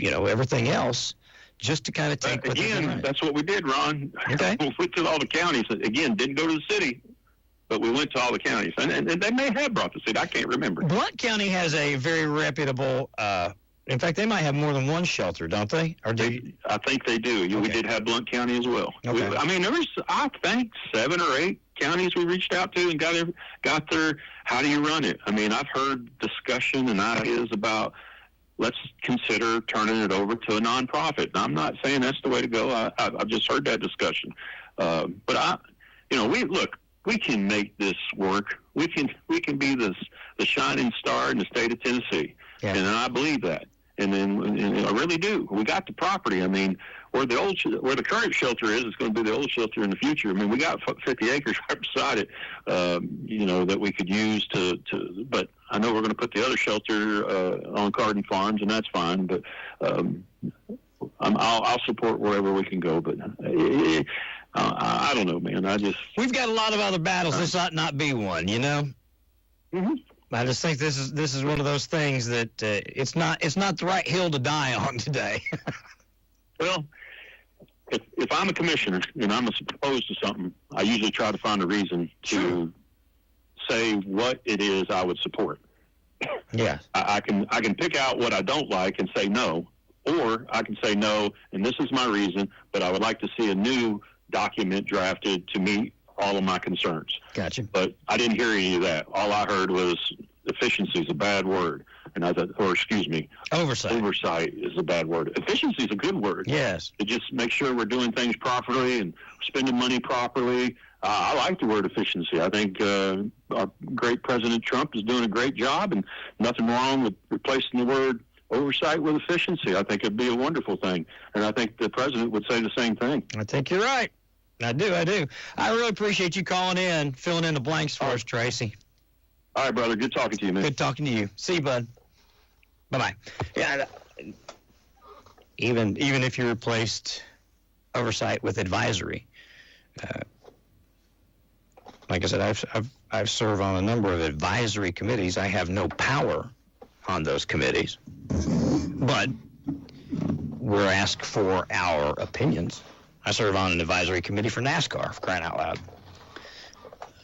everything else just to kind of take what they're doing. That's what we did, Ron. Okay. We went to all the counties. Again, didn't go to the city, but we went to all the counties. And they may have brought the city. I can't remember. Blount County has a very reputable, in fact, they might have more than one shelter, don't they? I think they do. Okay. We did have Blount County as well. Okay. There was, I think, 7 or 8 counties we reached out to and got their, how do you run it? I've heard discussion and ideas about, let's consider turning it over to a nonprofit. And I'm not saying that's the way to go. I've just heard that discussion. But we can make this work. We can be the shining star in the state of Tennessee. Yeah. And I believe that. And I really do. We got the property. Where the current shelter is, it's going to be the old shelter in the future. We got 50 acres right beside it, that we could use but I know we're going to put the other shelter on Carden Farms, and that's fine. But I'll support wherever we can go. But I don't know, man. We've got a lot of other battles. This ought not be one, Mm-hmm. I just think this is one of those things that it's not the right hill to die on today. Well, if if I'm a commissioner and I'm opposed to something, I usually try to find a reason to say what it is I would support. Yeah. I can pick out what I don't like and say no, or I can say no, and this is my reason, but I would like to see a new document drafted to meet all of my concerns. Gotcha. But I didn't hear any of that. All I heard was efficiency is a bad word. And I thought, or excuse me, oversight. Oversight is a bad word. Efficiency is a good word. Yes. To just make sure we're doing things properly and spending money properly. I like the word efficiency. I think our great President Trump is doing a great job, and nothing wrong with replacing the word oversight with efficiency. I think it'd be a wonderful thing. And I think the president would say the same thing. I think you're right. I do. I really appreciate you calling in, filling in the blanks for us, Tracy. All right, brother. Good talking to you, man. Good talking to you. See you, bud. Bye-bye. Yeah, even if you replaced oversight with advisory, like I said, I've served on a number of advisory committees. I have no power on those committees, but we're asked for our opinions. I serve on an advisory committee for NASCAR, for crying out loud.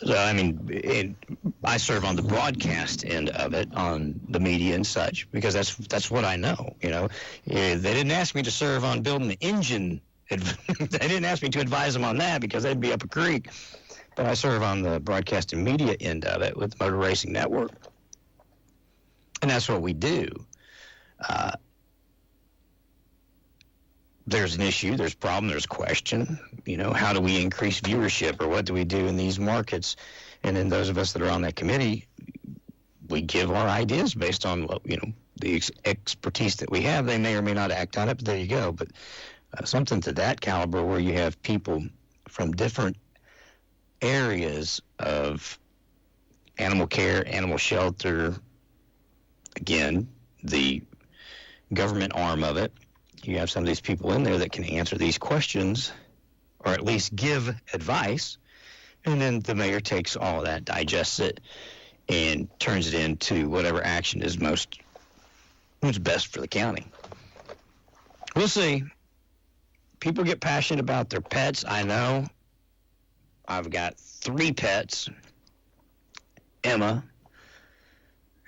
So, I mean, I serve on the broadcast end of it, on the media and such, because that's what I know, you know. They didn't ask me to serve on building the engine. They didn't ask me to advise them on that because they'd be up a creek. But I serve on the broadcast and media end of it with the Motor Racing Network. And that's what we do. There's an issue, there's a problem, there's a question. You know, how do we increase viewership, or what do we do in these markets? And then those of us that are on that committee, we give our ideas based on what, you know, the expertise that we have. They may or may not act on it, but there you go. But something to that caliber where you have people from different areas of animal care, animal shelter, again, the government arm of it. You have some of these people in there that can answer these questions, or at least give advice, and then the mayor takes all of that, digests it, and turns it into whatever action is what's best for the county. We'll see. People get passionate about their pets, I know. I've got 3 pets, Emma,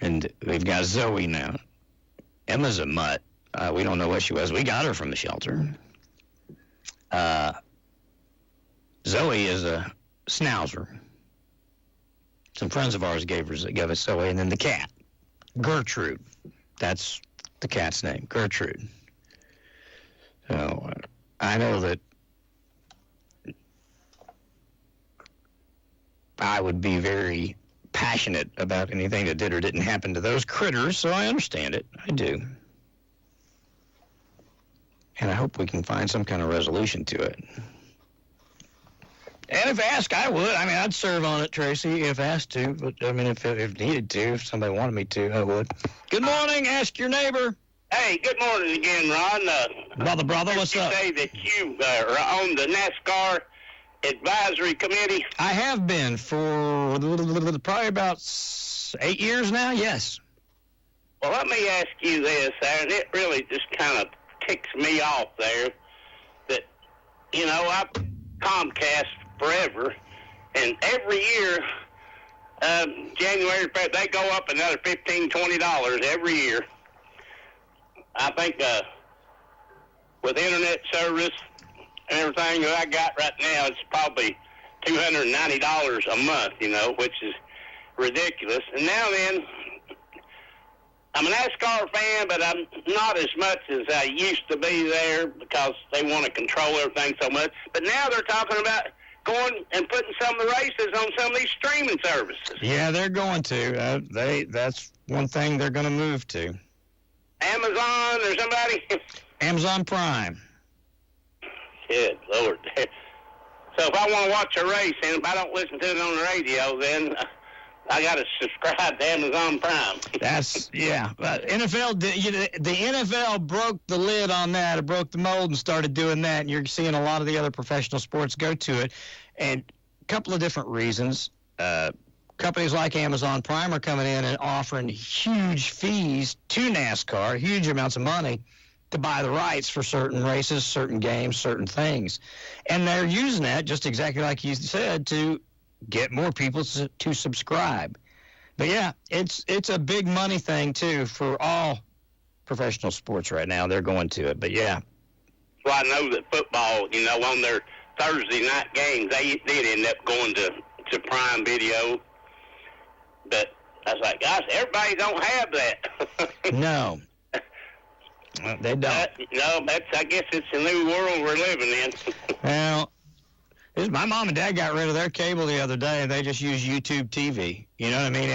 and we've got Zoe now. Emma's a mutt. We don't know what she was. We got her from the shelter. Zoe is a schnauzer. Some friends of ours gave us Zoe, and then the cat, Gertrude. That's the cat's name, Gertrude. So I know that I would be very passionate about anything that did or didn't happen to those critters, so I understand it. I do. And I hope we can find some kind of resolution to it. And if asked, I would. I mean, I'd serve on it, Tracy, if asked to. But, I mean, if needed to, if somebody wanted me to, I would. Good morning. Ask your neighbor. Hey, good morning again, Ron. Brother, what's up? You say that you are on the NASCAR advisory committee? I have been for probably about 8 years now, yes. Well, let me ask you this, and it really just kind of ticks me off there that, you know, I've Comcast forever, and every year, January, they go up another $15, $20 every year. I think with internet service and everything that I got right now, it's probably $290 a month, you know, which is ridiculous. And now then, I'm a NASCAR fan, but I'm not as much as I used to be there because they want to control everything so much. But now they're talking about going and putting some of the races on some of these streaming services. Yeah, they're going to. That's one thing they're going to move to. Amazon or somebody? Amazon Prime. Good Lord. So if I want to watch a race, and if I don't listen to it on the radio, then I got to subscribe to Amazon Prime. That's, yeah. NFL, the NFL broke the lid on that. It broke the mold and started doing that, and you're seeing a lot of the other professional sports go to it. And a couple of different reasons. Companies like Amazon Prime are coming in and offering huge fees to NASCAR, huge amounts of money, to buy the rights for certain races, certain games, certain things. And they're using that, just exactly like you said, to get more people to subscribe. But, yeah, it's a big money thing, too, for all professional sports right now. They're going to it. But, yeah. Well, I know that football, on their Thursday night games, they did end up going to Prime Video. But I was like, gosh, everybody don't have that. No. They don't. No, I guess it's a new world we're living in. Well, my mom and dad got rid of their cable the other day, and they just use YouTube TV. You know what I mean?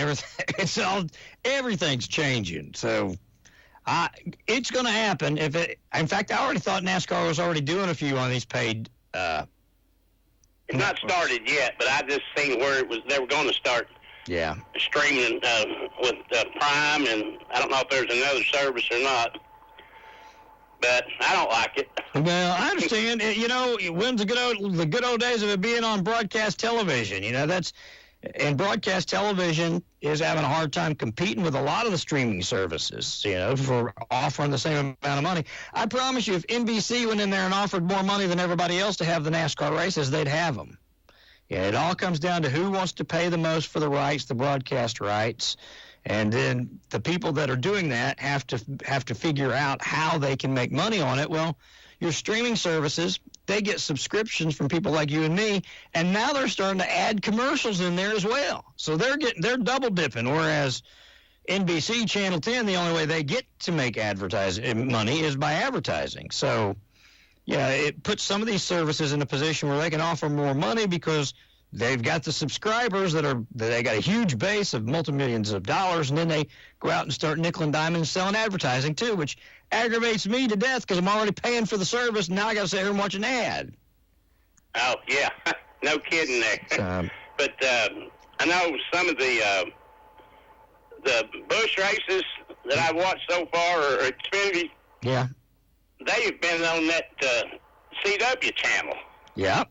Everything's changing. So it's going to happen. In fact, I already thought NASCAR was already doing a few on these paid. It's not started yet, but I just seen where they were going to start. Yeah. Streaming with Prime, and I don't know if there's another service or not. But I don't like it. Well, I understand. When's the good old days of it being on broadcast television? And broadcast television is having a hard time competing with a lot of the streaming services, for offering the same amount of money. I promise you, if NBC went in there and offered more money than everybody else to have the NASCAR races, they'd have them. Yeah, it all comes down to who wants to pay the most for the rights, the broadcast rights. And then the people that are doing that have to figure out how they can make money on it. Well, your streaming services, they get subscriptions from people like you and me, and now they're starting to add commercials in there as well. So they're double dipping. Whereas NBC Channel 10, the only way they get to make advertising money is by advertising. So yeah, it puts some of these services in a position where they can offer more money because they've got the subscribers they got a huge base of multi-millions of dollars, and then they go out and start nickel and diming and selling advertising too, which aggravates me to death because I'm already paying for the service, and now I got to sit here and watch an ad. Oh, yeah. No kidding there. But I know some of the Busch races that I've watched so far are Xfinity. Yeah. They've been on that CW channel. Yeah.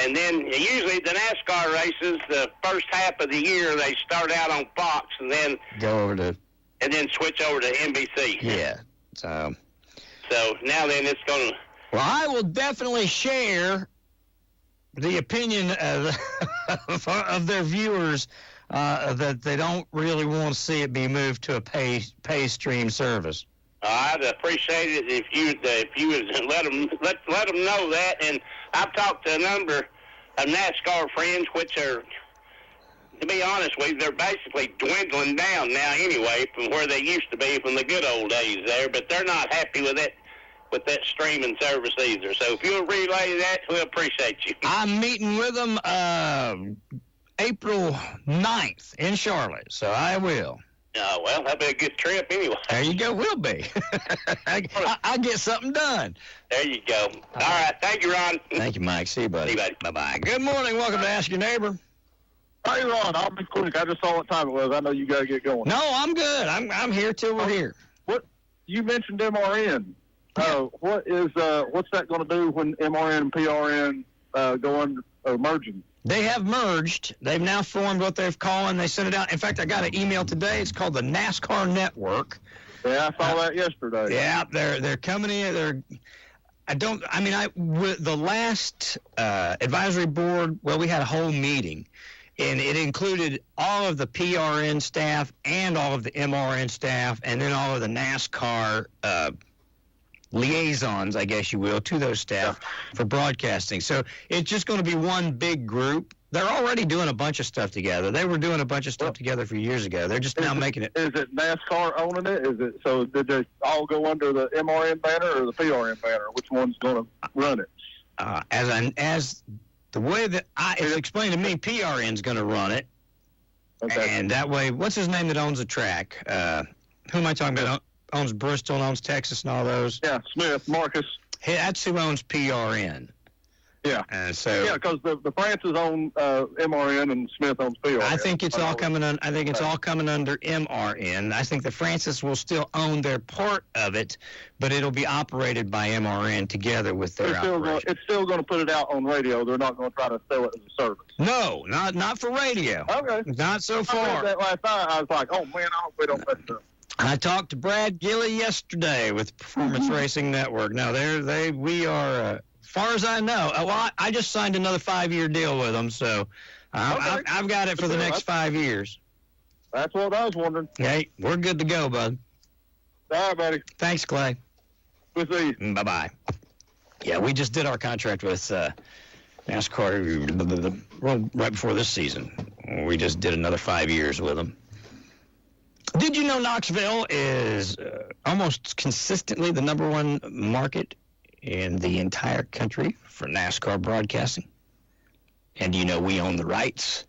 And then usually the NASCAR races, the first half of the year, they start out on Fox and then go over to, and then switch over to NBC. Yeah. So now then it's going to. Well, I will definitely share the opinion of their viewers that they don't really want to see it be moved to a pay stream service. I'd appreciate it if you would let them know that. And I've talked to a number of NASCAR friends, which are, to be honest with you, they're basically dwindling down now anyway from where they used to be from the good old days there. But they're not happy with that streaming service either. So if you'll relay that, we'll appreciate you. I'm meeting with them April 9th in Charlotte, so I will. Well, that'll be a good trip anyway. There you go, will be. I get something done. There you go. All right. Thank you, Ron. Thank you, Mike. See you, buddy. See you, buddy. Bye-bye. Good morning. Welcome to Ask Your Neighbor. Hey, Ron, I'll be quick. I just saw what time it was. I know you got to get going. No, I'm good. I'm here till we're here. What you mentioned MRN. What's that going to do when MRN and PRN merging? They have merged. They've now formed what they've called, and they sent it out. In fact, I got an email today. It's called the NASCAR Network. Yeah, I saw that yesterday. Yeah, they're coming in. With the last advisory board, well, we had a whole meeting, and it included all of the PRN staff and all of the MRN staff, and then all of the NASCAR liaisons, I guess you will, to those staff for broadcasting. So it's just going to be one big group. They're already doing a bunch of stuff together. They were doing a bunch of stuff together for years ago. They're just now making it. Is it NASCAR owning it? So did they all go under the MRN banner or the PRN banner? Which one's going to run it? As the way that it's explained to me, PRN's going to run it. Okay. And that way, what's his name that owns the track? Who am I talking about? Owns Bristol, owns Texas, and all those. Yeah, Smith, Marcus. Hey, that's who owns PRN. Yeah. Because the Francis own MRN and Smith owns PRN. I think it's all coming on. I think it's all coming under MRN. I think the Francis will still own their part of it, but it'll be operated by MRN together with their operation. It's still going to put it out on radio. They're not going to try to sell it as a service. No, not for radio. Okay. Not so far. I read that last night. I was like, oh man, I hope we don't mess up. I talked to Brad Gilley yesterday with Performance Racing Network. Now, we are, as far as I know, I just signed another 5-year deal with them, so I've got it for the next 5 years. That's what I was wondering. Hey, we're good to go, bud. All right, buddy. Thanks, Clay. We'll see you. Bye-bye. Yeah, we just did our contract with NASCAR right before this season. We just did another 5 years with them. Did you know Knoxville is almost consistently the number one market in the entire country for NASCAR broadcasting? And do you know we own the rights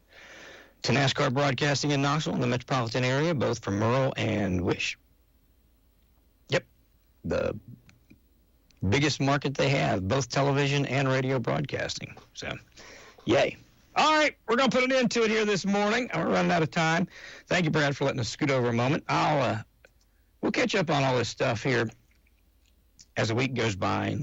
to NASCAR broadcasting in Knoxville in the metropolitan area, both for Merle and WYSH? Yep. The biggest market they have, both television and radio broadcasting. So, yay. All right, we're going to put an end to it here this morning. We're running out of time. Thank you, Brad, for letting us scoot over a moment. We'll catch up on all this stuff here as the week goes by.